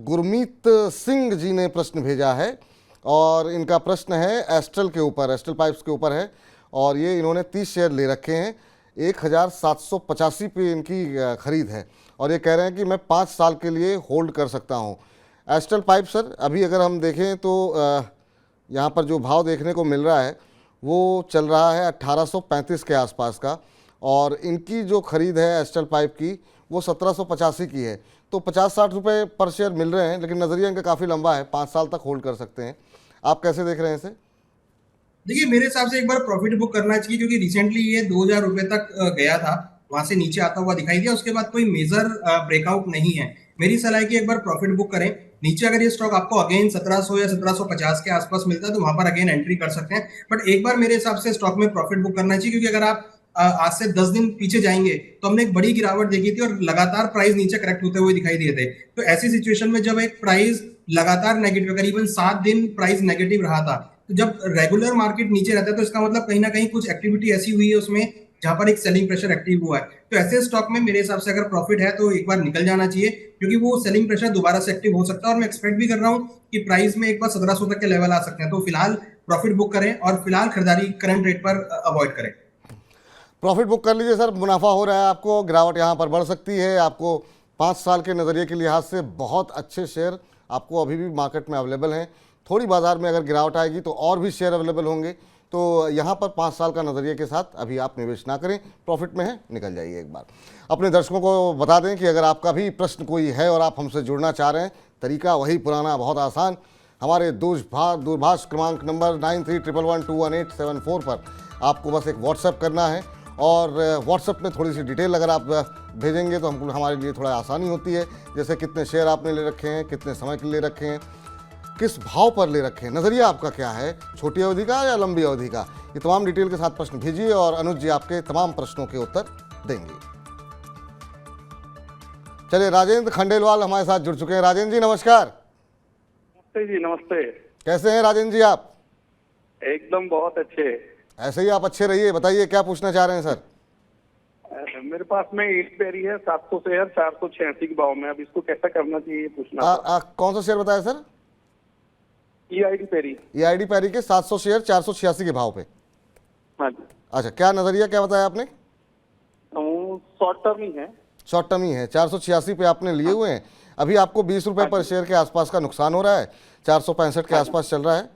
गुरमीत सिंह जी ने प्रश्न भेजा है, और इनका प्रश्न है एस्ट्रल के ऊपर, एस्ट्रल पाइप्स के ऊपर है। और ये इन्होंने 30 शेयर ले रखे हैं, 1785 पे इनकी खरीद है, और ये कह रहे हैं कि मैं 5 साल के लिए होल्ड कर सकता हूँ। एस्ट्रल पाइप सर अभी अगर हम देखें तो यहाँ पर जो भाव देखने को मिल रहा है वो चल रहा है 1835 के आसपास का, और इनकी जो खरीद है एस्ट्रल पाइप की वो 1785 की है। तो 50-60 रुपये पर शेयर मिल रहे हैं, लेकिन नज़रिया इनका काफ़ी लंबा है, 5 साल तक होल्ड कर सकते हैं। आप कैसे देख रहे हैं इसे? देखिए, मेरे हिसाब से एक बार प्रॉफिट बुक करना चाहिए, क्योंकि रिसेंटली ये 2000 रुपए तक गया था, वहां से नीचे आता हुआ दिखाई दिया। उसके बाद कोई मेजर ब्रेकआउट नहीं है। मेरी सलाह है कि एक बार प्रॉफिट बुक करें। नीचे अगर ये स्टॉक आपको अगेन 1700 या 1750 के आसपास मिलता है तो वहां पर अगेन एंट्री कर सकते हैं। बट एक बार मेरे हिसाब से स्टॉक में प्रॉफिट बुक करना चाहिए, क्योंकि अगर आप आज से 10 दिन पीछे जाएंगे तो हमने एक बड़ी गिरावट देखी थी और लगातार प्राइस नीचे करेक्ट होते हुए दिखाई दिए थे। तो ऐसी सिचुएशन में जब एक प्राइस लगातार नेगेटिव, करीबन 7 दिन प्राइस नेगेटिव रहा था, तो जब रेगुलर मार्केट नीचे रहता है तो इसका मतलब कहीं ना कहीं कुछ एक्टिविटी ऐसी हुई है उसमें जहां पर एक सेलिंग प्रेशर एक्टिव हुआ है। तो ऐसे स्टॉक में मेरे हिसाब से अगर प्रॉफिट है तो एक बार निकल जाना चाहिए, क्योंकि वो सेलिंग प्रेशर दोबारा से एक्टिव हो सकता है। और मैं एक्सपेक्ट भी कर रहा हूँ कि प्राइस में एक बार 1700 तक के लेवल आ सकते हैं। तो फिलहाल प्रॉफिट बुक करें और फिलहाल खरीदारी करंट रेट पर अवॉइड करें। प्रॉफिट बुक कर लीजिए सर, मुनाफा हो रहा है आपको, गिरावट यहाँ पर बढ़ सकती है। आपको 5 साल के नज़रिए के लिहाज से बहुत अच्छे शेयर आपको अभी भी मार्केट में अवेलेबल हैं। थोड़ी बाजार में अगर गिरावट आएगी तो और भी शेयर अवेलेबल होंगे। तो यहाँ पर 5 साल का नज़रिए के साथ अभी आप निवेश ना करें, प्रॉफिट में है निकल जाइए। एक बार अपने दर्शकों को बता दें कि अगर आपका भी प्रश्न कोई है और आप हमसे जुड़ना चाह रहे हैं, तरीका वही पुराना, बहुत आसान। हमारे दूरभाष क्रमांक नंबर 9311211874 पर आपको बस एक व्हाट्सएप करना है, और व्हाट्सएप में थोड़ी सी डिटेल अगर आप भेजेंगे तो हमको हमारे लिए थोड़ा आसानी होती है। जैसे कितने शेयर आपने ले रखे हैं, कितने समय के लिए रखे हैं, किस भाव पर ले रखे हैं, नज़रिया आपका क्या है, छोटी अवधि का या लंबी अवधि का, ये तमाम डिटेल के साथ प्रश्न भेजिए और अनुज जी आपके तमाम प्रश्नों के उत्तर देंगे। चलिए, राजेंद्र खंडेलवाल हमारे साथ जुड़ चुके हैं। राजेंद्र जी नमस्कार। नमस्ते जी, नमस्ते। कैसे हैं राजेंद्र जी आप? एकदम बहुत अच्छे। ऐसे ही आप अच्छे रहिए। बताइए क्या पूछना चाह रहे हैं सर? मेरे पास में ईट पेरी है 700 शेयर 486 के भाव में। अब इसको कैसा करना चाहिए पूछना था। कौन सा शेयर बताया sir? EID Parry. EID Parry के 700 शेयर 486 के भाव पे। हाँ जी। अच्छा, क्या नजरिया क्या बताया आपने? शॉर्ट टर्म ही है। शॉर्ट टर्म ही है। 486 पे आपने लिए हुए हैं। अभी आपको 20 रुपये पर शेयर के आसपास का नुकसान हो रहा है, 465 के आसपास चल रहा है।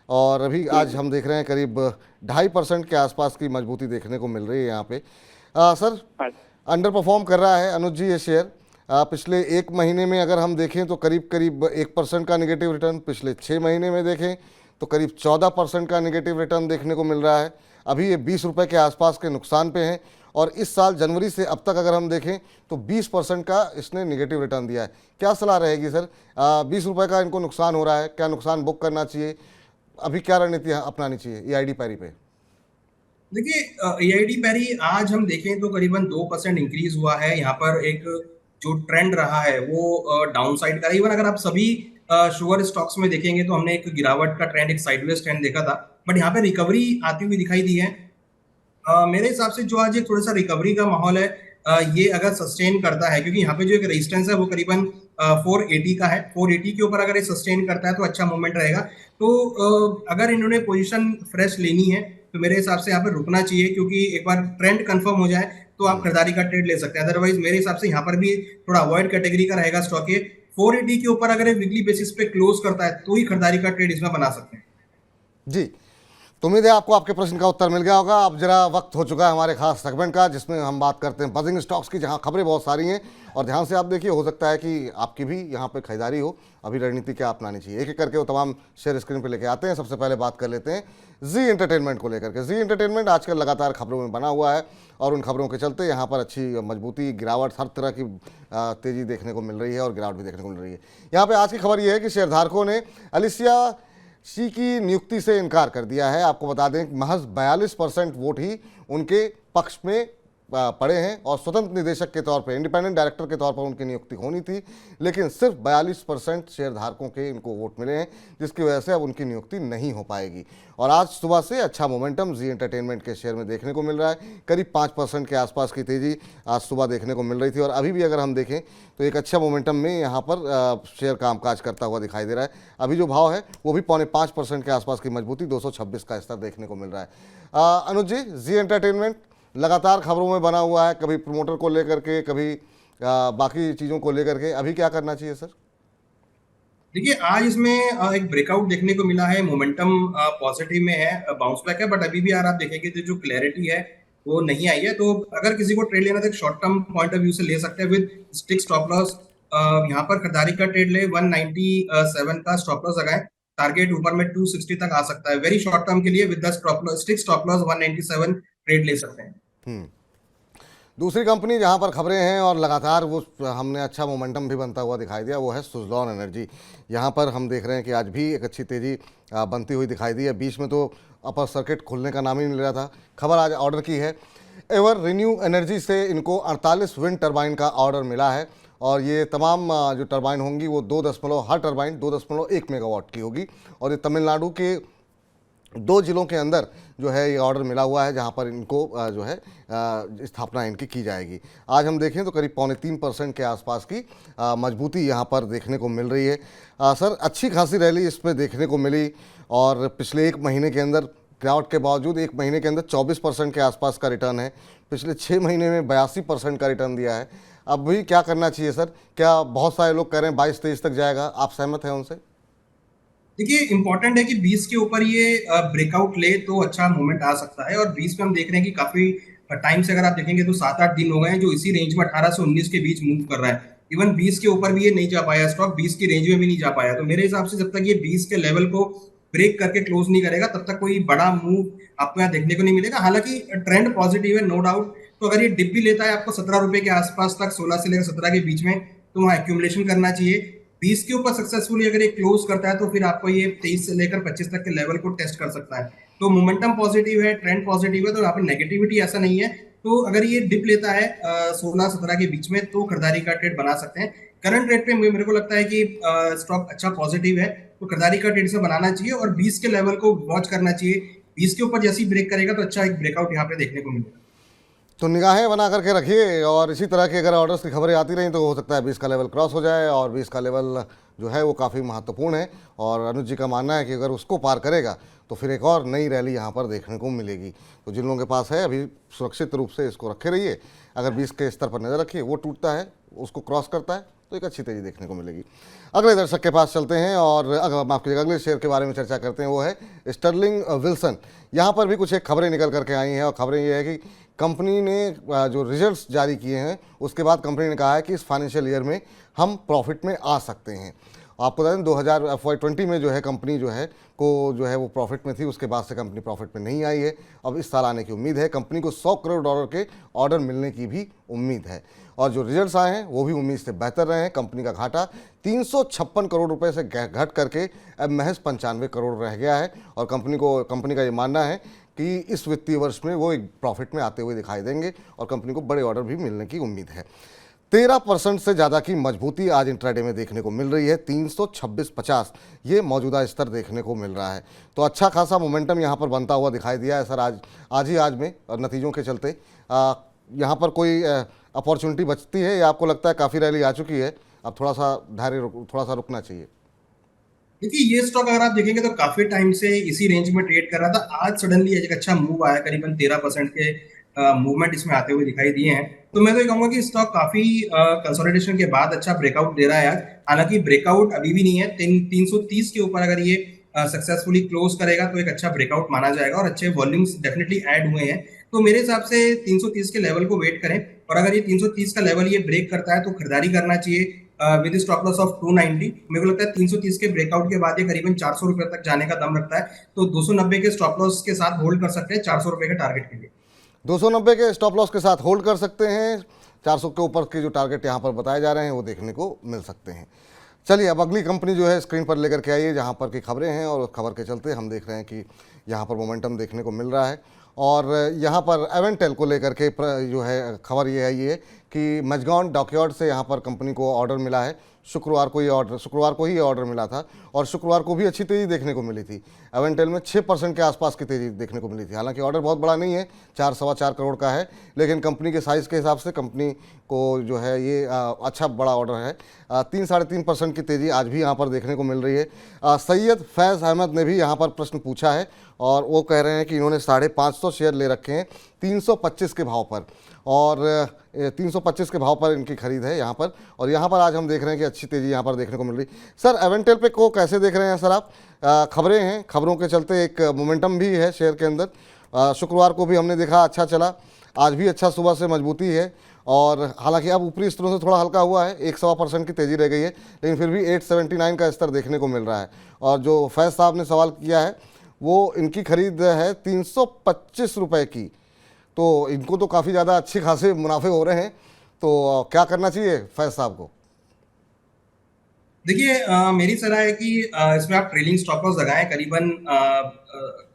और अभी आज हम देख रहे हैं करीब 2.5% के आसपास की मजबूती देखने को मिल रही है यहाँ पे। सर अंडर परफॉर्म कर रहा है अनुज जी ये शेयर। पिछले 1 महीने में अगर हम देखें तो करीब 1% का नेगेटिव रिटर्न, पिछले 6 महीने में देखें तो करीब 14% का नेगेटिव रिटर्न देखने को मिल रहा है। अभी ये 20 रुपये के आसपास के नुकसान पे हैं और इस साल जनवरी से अब तक अगर हम देखें तो 20% का इसने निगेटिव रिटर्न दिया है। क्या सलाह रहेगी सर? 20 रुपये का इनको नुकसान हो रहा है, क्या नुकसान बुक करना चाहिए? अभी क्या रणनीति अपनानी चाहिए EID पैरी पे? देखिए, EID पैरी आज हम देखें तो करीबन 2% इंक्रीज हुआ है। यहाँ पर एक जो ट्रेंड रहा है वो डाउन साइड का। इवन अगर आप सभी शुगर स्टॉक्स में देखेंगे तो हमने एक गिरावट का ट्रेंड, एक साइडवेज ट्रेंड देखा था, बट यहाँ पे रिकवरी आती हुई दिखाई दी है। मेरे हिसाब से जो आज एक थोड़ा सा रिकवरी का माहौल है, ये अगर सस्टेन करता है, क्योंकि यहाँ पे जो एक रेजिस्टेंस है वो करीबन 480 का है। 480 के ऊपर अगर ये सस्टेन करता है तो अच्छा मूवमेंट रहेगा। तो अगर इन्होंने पोजीशन फ्रेश लेनी है तो मेरे हिसाब से यहाँ पे रुकना चाहिए, क्योंकि एक बार ट्रेंड कंफर्म हो जाए तो आप खरीदारी का ट्रेड ले सकते हैं। अदरवाइज मेरे हिसाब से यहाँ पर भी थोड़ा अवॉइड कैटेगरी का रहेगा स्टॉक। ये 480 के ऊपर अगर वीकली बेसिस पे क्लोज करता है तो ही खरीदारी का ट्रेड इसमें बना सकते हैं। जी, तो उम्मीद है आपको आपके प्रश्न का उत्तर मिल गया होगा। अब जरा वक्त हो चुका है हमारे खास सेगमेंट का, जिसमें हम बात करते हैं बजिंग स्टॉक्स की, जहां खबरें बहुत सारी हैं और ध्यान से आप देखिए, हो सकता है कि आपकी भी यहां पे खरीदारी हो। अभी रणनीति क्या अपनानी चाहिए, एक एक करके वो तमाम शेयर स्क्रीन पे लेके आते हैं। सबसे पहले बात कर लेते हैं जी एंटरटेनमेंट को लेकर के। जी एंटरटेनमेंट आजकल लगातार खबरों में बना हुआ है और उन खबरों के चलते यहाँ पर अच्छी मजबूती, गिरावट, हर तरह की तेज़ी देखने को मिल रही है और गिरावट भी देखने को मिल रही है। यहाँ पर आज की खबर ये है कि शेयरधारकों ने अलिसिया शी की नियुक्ति से इनकार कर दिया है। आपको बता दें कि महज 42% वोट ही उनके पक्ष में पड़े हैं और स्वतंत्र निदेशक के तौर पर, इंडिपेंडेंट डायरेक्टर के तौर पर उनकी नियुक्ति होनी थी, लेकिन सिर्फ 42% शेयरधारकों के इनको वोट मिले हैं, जिसकी वजह से अब उनकी नियुक्ति नहीं हो पाएगी। और आज सुबह से अच्छा मोमेंटम जी एंटरटेनमेंट के शेयर में देखने को मिल रहा है। करीब 5% के आसपास की तेज़ी आज सुबह देखने को मिल रही थी और अभी भी अगर हम देखें तो एक अच्छा मोमेंटम में यहाँ पर शेयर कामकाज करता हुआ दिखाई दे रहा है। अभी जो भाव है वो भी 5.25% के आसपास की मजबूती, 226 का स्तर देखने को मिल रहा है। अनुज जी एंटरटेनमेंट लगातार खबरों में बना हुआ है, कभी प्रमोटर को लेकर के, कभी बाकी चीज़ों को लेकर के, अभी क्या करना चाहिए सर? देखिए, आज इसमें एक ब्रेकआउट देखने को मिला है, मोमेंटम पॉजिटिव में है, बाउंस बैक है, बट अभी भी अगर आप देखेंगे तो जो क्लैरिटी है वो नहीं आई है। तो अगर किसी को ट्रेड लेना तो एक short term point of view से ले सकते हैं विद स्टिक स्टॉप लॉस। यहाँ पर खरीदारी का ट्रेड ले 197 का स्टॉप लॉस लगाए, टारगेट ऊपर में 260 तक आ सकता है। वेरी शॉर्ट टर्म के लिए with the stick stop loss 197 trade ले सकते हैं। दूसरी कंपनी जहां पर खबरें हैं और लगातार वो हमने अच्छा मोमेंटम भी बनता हुआ दिखाई दिया, वो है सुज़लॉन एनर्जी। यहां पर हम देख रहे हैं कि आज भी एक अच्छी तेज़ी बनती हुई दिखाई दी है। बीच में तो अपर सर्किट खुलने का नाम ही नहीं ले रहा था। खबर आज ऑर्डर की है, एवर रिन्यू एनर्जी से इनको 48 विंड टरबाइन का ऑर्डर मिला है और ये तमाम जो टरबाइन होंगी वो हर टरबाइन 2.1 मेगावाट की होगी और ये तमिलनाडु के 2 जिलों के अंदर जो है ये ऑर्डर मिला हुआ है, जहां पर इनको जो है स्थापना इनकी की जाएगी। आज हम देखें तो करीब 3.25% के आसपास की मजबूती यहां पर देखने को मिल रही है। सर, अच्छी खासी रैली इसमें देखने को मिली और पिछले 1 महीने के अंदर गिरावट के बावजूद 1 महीने के अंदर 24% के आसपास का रिटर्न है। पिछले 6 महीने में 82% का रिटर्न दिया है। अब भी क्या करना चाहिए सर? क्या बहुत सारे लोग कह रहे हैं 22-23 तक जाएगा, आप सहमत हैं उनसे? देखिए, इंपॉर्टेंट है कि 20 के ऊपर ये ब्रेकआउट ले तो अच्छा मूवमेंट आ सकता है और 20 में हम देख रहे हैं कि काफी टाइम से अगर आप देखेंगे तो 7-8 दिन हो गए हैं जो इसी रेंज में 18 से 19 के बीच मूव कर रहा है। इवन 20 के ऊपर भी ये नहीं जा पाया स्टॉक, 20 की रेंज में भी नहीं जा पाया। तो मेरे हिसाब से जब तक ये 20 के लेवल को ब्रेक करके क्लोज नहीं करेगा तब तक कोई बड़ा मूव आपको यहाँ देखने को नहीं मिलेगा। हालांकि ट्रेंड पॉजिटिव है, नो डाउट। तो अगर ये डिप भी लेता है आपको 17 रुपए के आसपास तक, 16 से लेकर 17 के बीच में, तो वहाँ एक्यूमुलेशन करना चाहिए। 20 के ऊपर सक्सेसफुली अगर ये क्लोज करता है तो फिर आपको ये 23 से लेकर 25 तक के लेवल को टेस्ट कर सकता है। तो मोमेंटम पॉजिटिव है, ट्रेंड पॉजिटिव है, तो यहाँ पर नेगेटिविटी ऐसा नहीं है। तो अगर ये डिप लेता है 16-17 के बीच में तो खरीदारी का ट्रेड बना सकते हैं। करंट रेट पे मेरे को लगता है कि स्टॉक अच्छा पॉजिटिव है, तो खरीदारी का ट्रेड से बनाना चाहिए और 20 के लेवल को वॉच करना चाहिए। 20 के ऊपर जैसे ही ब्रेक करेगा तो अच्छा एक ब्रेकआउट यहाँ पे देखने को मिलेगा। तो निगाहें बना करके रखिए और इसी तरह की अगर ऑर्डर्स की खबरें आती रहीं तो हो सकता है 20 का लेवल क्रॉस हो जाए और 20 का लेवल जो है वो काफ़ी महत्वपूर्ण है और अनुज जी का मानना है कि अगर उसको पार करेगा तो फिर एक और नई रैली यहाँ पर देखने को मिलेगी। तो जिन लोगों के पास है अभी सुरक्षित रूप से इसको रखे रहिए। अगर 20 के स्तर पर नज़र रखिए, वो टूटता है, उसको क्रॉस करता है तो एक अच्छी तेज़ी देखने को मिलेगी। अगले दर्शक के पास चलते हैं और माफ कीजिएगा, अगले शेयर के बारे में चर्चा करते हैं, वो है स्टर्लिंग विल्सन। यहाँ पर भी कुछ एक खबरें निकल करके आई हैं और खबरें ये है कि कंपनी ने जो रिजल्ट्स जारी किए हैं उसके बाद कंपनी ने कहा है कि इस फाइनेंशियल ईयर में हम प्रॉफिट में आ सकते हैं आपको बता दें 2000 FY20 में जो है कंपनी जो है वो प्रॉफिट में थी, उसके बाद से कंपनी प्रॉफिट में नहीं आई है। अब इस साल आने की उम्मीद है, कंपनी को $100 करोड़ के ऑर्डर मिलने की भी उम्मीद है और जो रिजल्ट्स आए हैं वो भी उम्मीद से बेहतर रहे हैं। कंपनी का घाटा 356 करोड़ रुपए से घट करके अब महज 95 करोड़ रह गया है और कंपनी का ये मानना है कि इस वित्तीय वर्ष में वो एक प्रॉफिट में आते हुए दिखाई देंगे और कंपनी को बड़े ऑर्डर भी मिलने की उम्मीद है। 13% से ज़्यादा की मजबूती आज इंट्राडे में देखने को मिल रही है। 326.50 ये मौजूदा स्तर देखने को मिल रहा है, तो अच्छा खासा मोमेंटम यहाँ पर बनता हुआ दिखाई दिया है सर आज में और नतीजों के चलते यहाँ पर कोई अपॉर्चुनिटी बचती है या आपको लगता है काफ़ी रैली आ चुकी है, अब थोड़ा सा रुकना चाहिए? देखिए ये स्टॉक अगर आप देखेंगे तो काफी टाइम से इसी रेंज में ट्रेड कर रहा था। आज सडनली एक अच्छा मूव आया, करीबन 13% के मूवमेंट इसमें आते हुए दिखाई दिए हैं। तो मैं तो ये कहूंगा कि स्टॉक काफी कंसोलिडेशन के बाद अच्छा ब्रेकआउट दे रहा है आज। हालांकि ब्रेकआउट अभी भी नहीं है, 330 के ऊपर अगर ये सक्सेसफुली क्लोज करेगा तो एक अच्छा ब्रेकआउट माना जाएगा और अच्छे वॉल्यूम्स डेफिनेटली ऐड हुए हैं। तो मेरे हिसाब से 330 के लेवल को वेट करें और अगर ये 330 का लेवल ये ब्रेक करता है तो खरीदारी करना चाहिए विद स्टॉप लॉस ऑफ 290। मेरे को लगता है 330 के ब्रेकआउट के बाद ये करीबन 400 रुपए तक जाने का दम रखता है, तो 290 के स्टॉप लॉस के साथ होल्ड कर सकते हैं 400 रुपए के टारगेट के लिए। 290 के स्टॉप लॉस के साथ होल्ड कर सकते हैं, 400 के ऊपर के जो टारगेट यहाँ पर बताए जा रहे हैं वो देखने को मिल सकते हैं। चलिए अब अगली कंपनी जो है स्क्रीन पर लेकर के आइए, जहाँ पर की खबरें हैं और उस खबर के चलते हम देख रहे हैं कि यहाँ पर मोमेंटम देखने को मिल रहा है और यहाँ पर एवेंटेल को लेकर के जो है खबर ये है कि मजगांव डॉकयार्ड से यहाँ पर कंपनी को ऑर्डर मिला है। शुक्रवार को ही ये ऑर्डर मिला था और शुक्रवार को भी अच्छी तेज़ी देखने को मिली थी। एवेंटेल में 6% के आसपास की तेज़ी देखने को मिली थी। हालांकि ऑर्डर बहुत बड़ा नहीं है, 4-4.25 करोड़ का है, लेकिन कंपनी के साइज़ के हिसाब से कंपनी को जो है ये अच्छा बड़ा ऑर्डर है। 3-3.5% की तेज़ी आज भी यहाँ पर देखने को मिल रही है। सैयद फैज़ अहमद ने भी यहाँ पर प्रश्न पूछा है और वो कह रहे हैं कि इन्होंने 550 शेयर ले रखे हैं 325 के भाव पर और 325 के भाव पर इनकी खरीद है यहाँ पर, और यहाँ पर आज हम देख रहे हैं कि अच्छी तेज़ी यहाँ पर देखने को मिल रही। सर एवेंटेल पे को कैसे देख रहे हैं सर आप? खबरें हैं, खबरों के चलते एक मोमेंटम भी है शेयर के अंदर। शुक्रवार को भी हमने देखा अच्छा चला, आज भी अच्छा सुबह से मजबूती है और हालांकि अब ऊपरी स्तरों से थोड़ा हल्का हुआ है, 1-1.25% की तेज़ी रह गई है, लेकिन फिर भी 879 का स्तर देखने को मिल रहा है। और जो फैज़ साहब ने सवाल किया है वो इनकी खरीद है 325 रुपये की, तो इनको तो काफ़ी ज़्यादा अच्छे खासे मुनाफे हो रहे हैं, तो क्या करना चाहिए फैज़ साहब को? देखिए मेरी सलाह है कि इसमें आप ट्रेलिंग स्टॉप लॉस लगाएं करीबन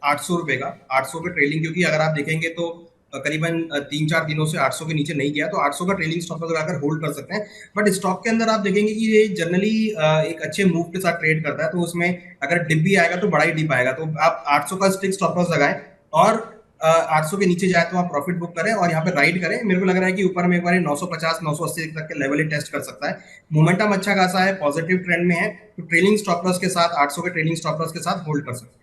800 रुपए का, 800 पे ट्रेलिंग, क्योंकि अगर आप देखेंगे तो करीबन 3-4 दिनों से 800 के नीचे नहीं गया, तो 800 का ट्रेलिंग स्टॉप लॉस लगाकर होल्ड कर सकते हैं। बट स्टॉक के अंदर आप देखेंगे कि ये जनरली एक अच्छे मूव के साथ ट्रेड करता है, तो उसमें अगर डिप भी आएगा तो बड़ा ही डिप आएगा, तो आप 800 का स्टिक स्टॉप लॉस लगाएं और 800 के नीचे जाए तो आप प्रॉफिट बुक करें और यहाँ पे राइड करें। मेरे को लग रहा है कि ऊपर में एक बार 950-980 तक के लेवल ही टेस्ट कर सकता है। मोमेंटम अच्छा खासा है, पॉजिटिव ट्रेंड में है, तो ट्रेलिंग स्टॉप लॉस के साथ 800 के ट्रेलिंग स्टॉप लॉस के साथ होल्ड कर सकते हैं।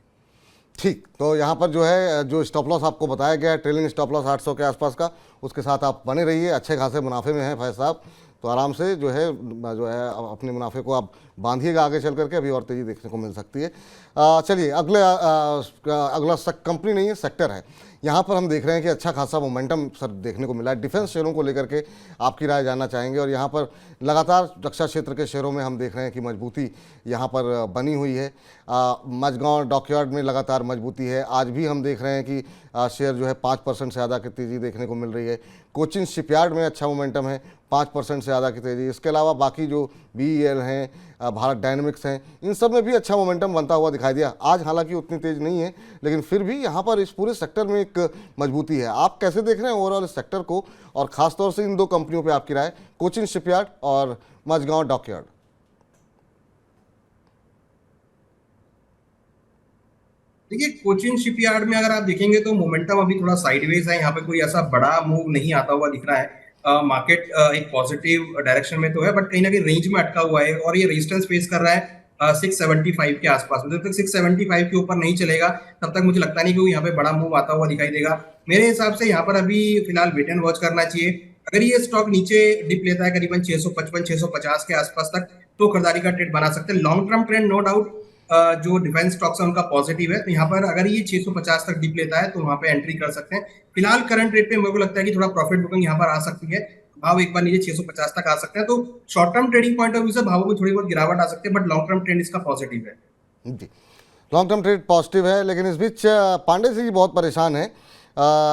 ठीक, तो यहाँ पर जो है जो स्टॉप लॉस आपको बताया गया है ट्रेलिंग स्टॉप लॉस 800 के आसपास का, उसके साथ आप बने रहिए। अच्छे खासे मुनाफे में हैं फैज़ साहब, तो आराम से जो है अपने मुनाफे को आप बांधिएगा आगे चल करके, अभी और तेज़ी देखने को मिल सकती है। चलिए अगला कंपनी नहीं है, सेक्टर है। यहाँ पर हम देख रहे हैं कि अच्छा खासा मोमेंटम सर देखने को मिला है। डिफेंस शेयरों को लेकर के आपकी राय जानना चाहेंगे और यहाँ पर लगातार रक्षा क्षेत्र के शेयरों में हम देख रहे हैं कि मजबूती यहाँ पर बनी हुई है। मजगांव डॉकयार्ड में लगातार मजबूती है। आज भी हम देख रहे हैं कि शेयर जो है 5% से ज़्यादा की तेज़ी देखने को मिल रही है। कोचिन शिपयार्ड में अच्छा मोमेंटम है, 5% से ज़्यादा की तेज़ी। इसके अलावा बाकी जो BEL हैं, भारत डायनेमिक्स हैं, इन सब में भी अच्छा मोमेंटम बनता हुआ दिखाई दिया। आज हालांकि उतनी तेज़ नहीं है, लेकिन फिर भी यहाँ पर इस पूरे सेक्टर में एक मजबूती है। आप कैसे देख रहे हैं ओवरऑल इस सेक्टर को और ख़ासतौर से इन दो कंपनियों पे आपकी राय, कोचिन शिपयार्ड और मजगांव डॉकयार्ड? देखिए कोचिन शिपयार्ड में अगर आप देखेंगे तो मोमेंटम अभी थोड़ा साइडवेज है, यहाँ पे कोई ऐसा बड़ा मूव नहीं आता हुआ दिख रहा है। मार्केट एक पॉजिटिव डायरेक्शन में तो है, बट कहीं ना कहीं रेंज में अटका हुआ है और ये रेजिस्टेंस फेस कर रहा है 675 के आसपास। जब तक 675 के ऊपर नहीं चलेगा तब तक मुझे लगता नहीं कि यहाँ पे बड़ा मूव आता हुआ दिखाई देगा। मेरे हिसाब से यहाँ पर अभी फिलहाल वेट एंड वॉच करना चाहिए। अगर ये स्टॉक नीचे डिप लेता है करीबन 655-650 के आसपास तक, तो खरीदारी का ट्रेड बना सकते हैं। Long term trend no doubt जो डिफेंस स्टॉक्स है उनका पॉजिटिव है, तो यहाँ पर अगर ये 650 तक डिप लेता है तो वहां पे एंट्री कर सकते हैं। फिलहाल करंट रेट पे मेरे को लगता है कि थोड़ा प्रॉफिट बुकिंग यहाँ पर आ सकती है। भाव एक बार नीचे 650 तक आ सकते हैं। तो short term trading point of view से भावों में थोड़ी बहुत गिरावट आ सकती है, बट लॉन्ग टर्म ट्रेंड इसका पॉजिटिव है। जी, लॉन्ग टर्म ट्रेड पॉजिटिव है, लेकिन इस बीच पांडे जी बहुत परेशान हैं।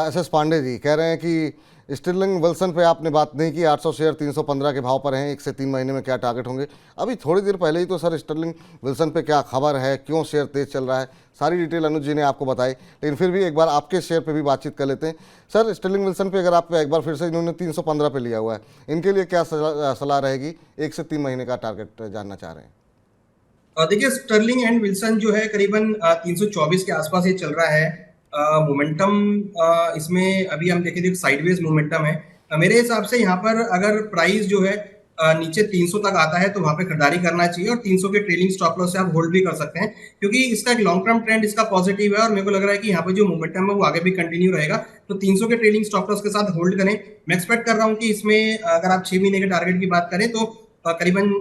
एसएस पांडे जी कह रहे हैं कि स्टर्लिंग विल्सन पे आपने बात नहीं की, 800 शेयर 315 के भाव पर हैं, 1 से 3 महीने में क्या टारगेट होंगे? अभी थोड़ी देर पहले ही तो सर स्टर्लिंग विल्सन पे क्या खबर है, क्यों शेयर तेज चल रहा है, सारी डिटेल अनुज जी ने आपको बताई, लेकिन फिर भी एक बार आपके शेयर पे भी बातचीत कर लेते हैं। सर स्टर्लिंग विल्सन पे अगर आप एक बार फिर से, इन्होंने 315 पे लिया हुआ है, इनके लिए क्या सलाह रहेगी? 1 से 3 महीने का टारगेट जानना चाह रहे हैं। देखिए, स्टर्लिंग एंड विल्सन जो है करीबन 324 के आसपास ये चल रहा है। मोमेंटम इसमें अभी हम देखें तो साइडवेज मोमेंटम है। मेरे हिसाब से यहाँ पर अगर प्राइस जो है नीचे 300 तक आता है तो वहां पे खरीदारी करना चाहिए, और 300 के ट्रेलिंग स्टॉप लॉस से आप होल्ड भी कर सकते हैं, क्योंकि इसका एक लॉन्ग टर्म ट्रेंड इसका पॉजिटिव है और मेरे को लग रहा है कि यहाँ पे जो मोमेंटम है वो आगे भी कंटिन्यू रहेगा। तो 300 के ट्रेलिंग स्टॉप लॉस के साथ होल्ड करें। मैं एक्सपेक्ट कर रहा हूँ कि इसमें अगर आप 6 महीने के टारगेट की बात करें तो करीबन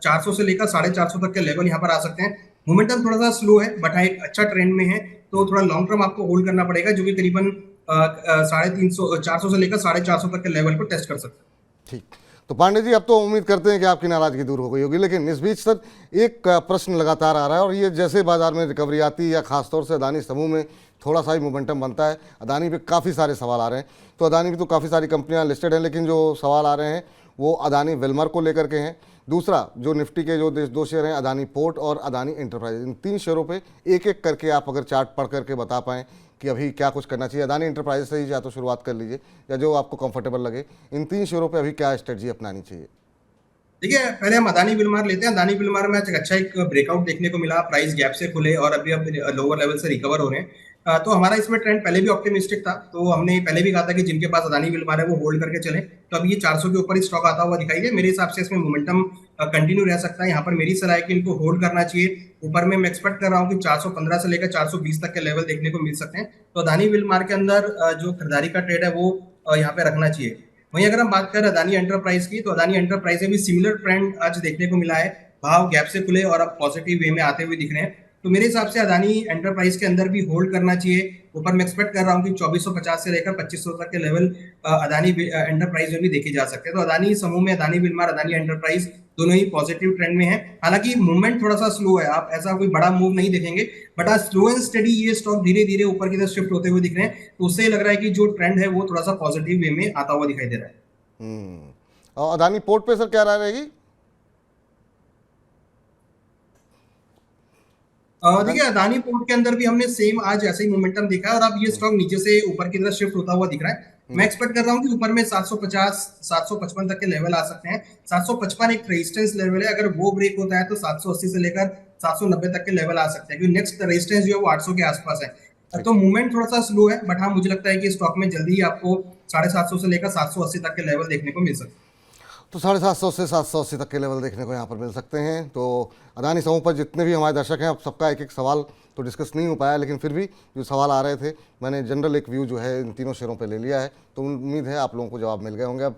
400 से लेकर 450 तक के लेवल यहाँ पर आ सकते हैं। मोमेंटम थोड़ा सा स्लो है, बट एक अच्छा ट्रेंड में है, तो थोड़ा लॉन्ग टर्म आपको होल्ड करना पड़ेगा, जो कि करीबन 450 से लेकर 450 तक के लेवल को टेस्ट कर सकते हैं। ठीक, तो पांडे जी अब तो उम्मीद करते हैं कि आपकी नाराजगी दूर हो गई होगी, लेकिन इस बीच सर एक प्रश्न लगातार आ रहा है, और ये जैसे बाजार में रिकवरी आती है या खासतौर से अदानी समूह में थोड़ा सा ही मोमेंटम बनता है, अदानी पे काफ़ी सारे सवाल आ रहे हैं। तो अदानी भी तो काफ़ी सारी कंपनियां लिस्टेड हैं, लेकिन जो सवाल आ रहे हैं वो अदानी विल्मर को लेकर के हैं। दूसरा जो निफ्टी के जो 2 शेयर हैं, अदानी पोर्ट और अदानी एंटरप्राइज, इन 3 शेयरों पे एक एक करके आप अगर चार्ट पढ़ करके बता पाएँ कि अभी क्या कुछ करना चाहिए। अदानी एंटरप्राइज से ही या तो शुरुआत कर लीजिए, या जो आपको कंफर्टेबल लगे, इन 3 शेयरों पे अभी क्या स्ट्रेटजी अपनानी चाहिए? देखिए, पहले हम अदानी विल्मर लेते हैं। अदानी विल्मर में अच्छा एक ब्रेकआउट देखने को मिला, प्राइस गैप से खुले और अभी अब लोअर लेवल से रिकवर हो रहे हैं। तो हमारा इसमें ट्रेंड पहले भी ऑप्टिमिस्टिक था, तो हमने पहले भी कहा था कि जिनके पास अदानी विल्मर है वो होल्ड करके चलें। तो अब ये 400 के ऊपर ही स्टॉक आता हुआ दिखाई दे, मेरे हिसाब से इसमें मोमेंटम कंटिन्यू रह सकता है। यहाँ पर मेरी सलाह है कि इनको होल्ड करना चाहिए। ऊपर में मैं एक्सपेक्ट कर रहा हूँ कि 415 से लेकर 420 तक के लेवल देखने को मिल सकते हैं। तो अदानी विल्मर के अंदर जो खरीदारी का ट्रेड है वो यहाँ पे रखना चाहिए। वहीं अगर हम बात करें अदानी एंटरप्राइज की, तो अदानी एंटरप्राइज में भी सिमिलर ट्रेंड आज देखने को मिला है। भाव गैप से खुले और अब पॉजिटिव वे में आते हुए दिख रहे हैं। तो मेरे हिसाब से अदानी एंटरप्राइज के अंदर भी होल्ड करना चाहिए। ऊपर मैं एक्सपेक्ट कर रहा हूँ कि 2450 से लेकर 2500 तक के लेवल अदानी एंटरप्राइज में भी देखे जा सकते हैं। तो अदानी समूह में अदानी विल्मर, अदानी एंटरप्राइज दोनों ही पॉजिटिव ट्रेंड में है। हालांकि मूवमेंट थोड़ा सा स्लो है, आप ऐसा कोई बड़ा मूव नहीं देखेंगे, बट आज स्लो एंड स्टडी ये स्टॉक धीरे धीरे ऊपर की तरफ शिफ्ट होते हुए दिख रहे हैं। तो उससे लग रहा है कि जो ट्रेंड है वो थोड़ा सा पॉजिटिव वे में आता हुआ दिखाई दे रहा है। और अदानी पोर्ट पे सर क्या राय रहेगी? देखिए, अदानी पोर्ट के अंदर भी हमने सेम आज ऐसे ही मोमेंटम देखा है, और अब ये स्टॉक नीचे से ऊपर की तरफ शिफ्ट होता हुआ दिख रहा है। मैं एक्सपेक्ट कर रहा हूँ कि ऊपर में 750 755 तक के लेवल आ सकते हैं। 755 एक रेजिस्टेंस लेवल है, अगर वो ब्रेक होता है तो 780 से लेकर 790 तक के लेवल आ सकते हैं, क्योंकि नेक्स्ट रेजिस्टेंस जो है वो 800 के आसपास है। तो मूवमेंट थोड़ा सा स्लो है, बट हाँ मुझे लगता है कि स्टॉक में जल्दी ही आपको 750 से लेकर 780 तक के लेवल देखने को मिल सकते हैं। तो 750 से 780 तक के लेवल देखने को यहाँ पर मिल सकते हैं। तो अदानी समूह पर जितने भी हमारे दर्शक हैं, अब सबका एक एक सवाल तो डिस्कस नहीं हो पाया, लेकिन फिर भी जो सवाल आ रहे थे मैंने जनरल एक व्यू जो है इन तीनों शेयरों पे ले लिया है। तो उम्मीद है आप लोगों को जवाब मिल गए होंगे अब।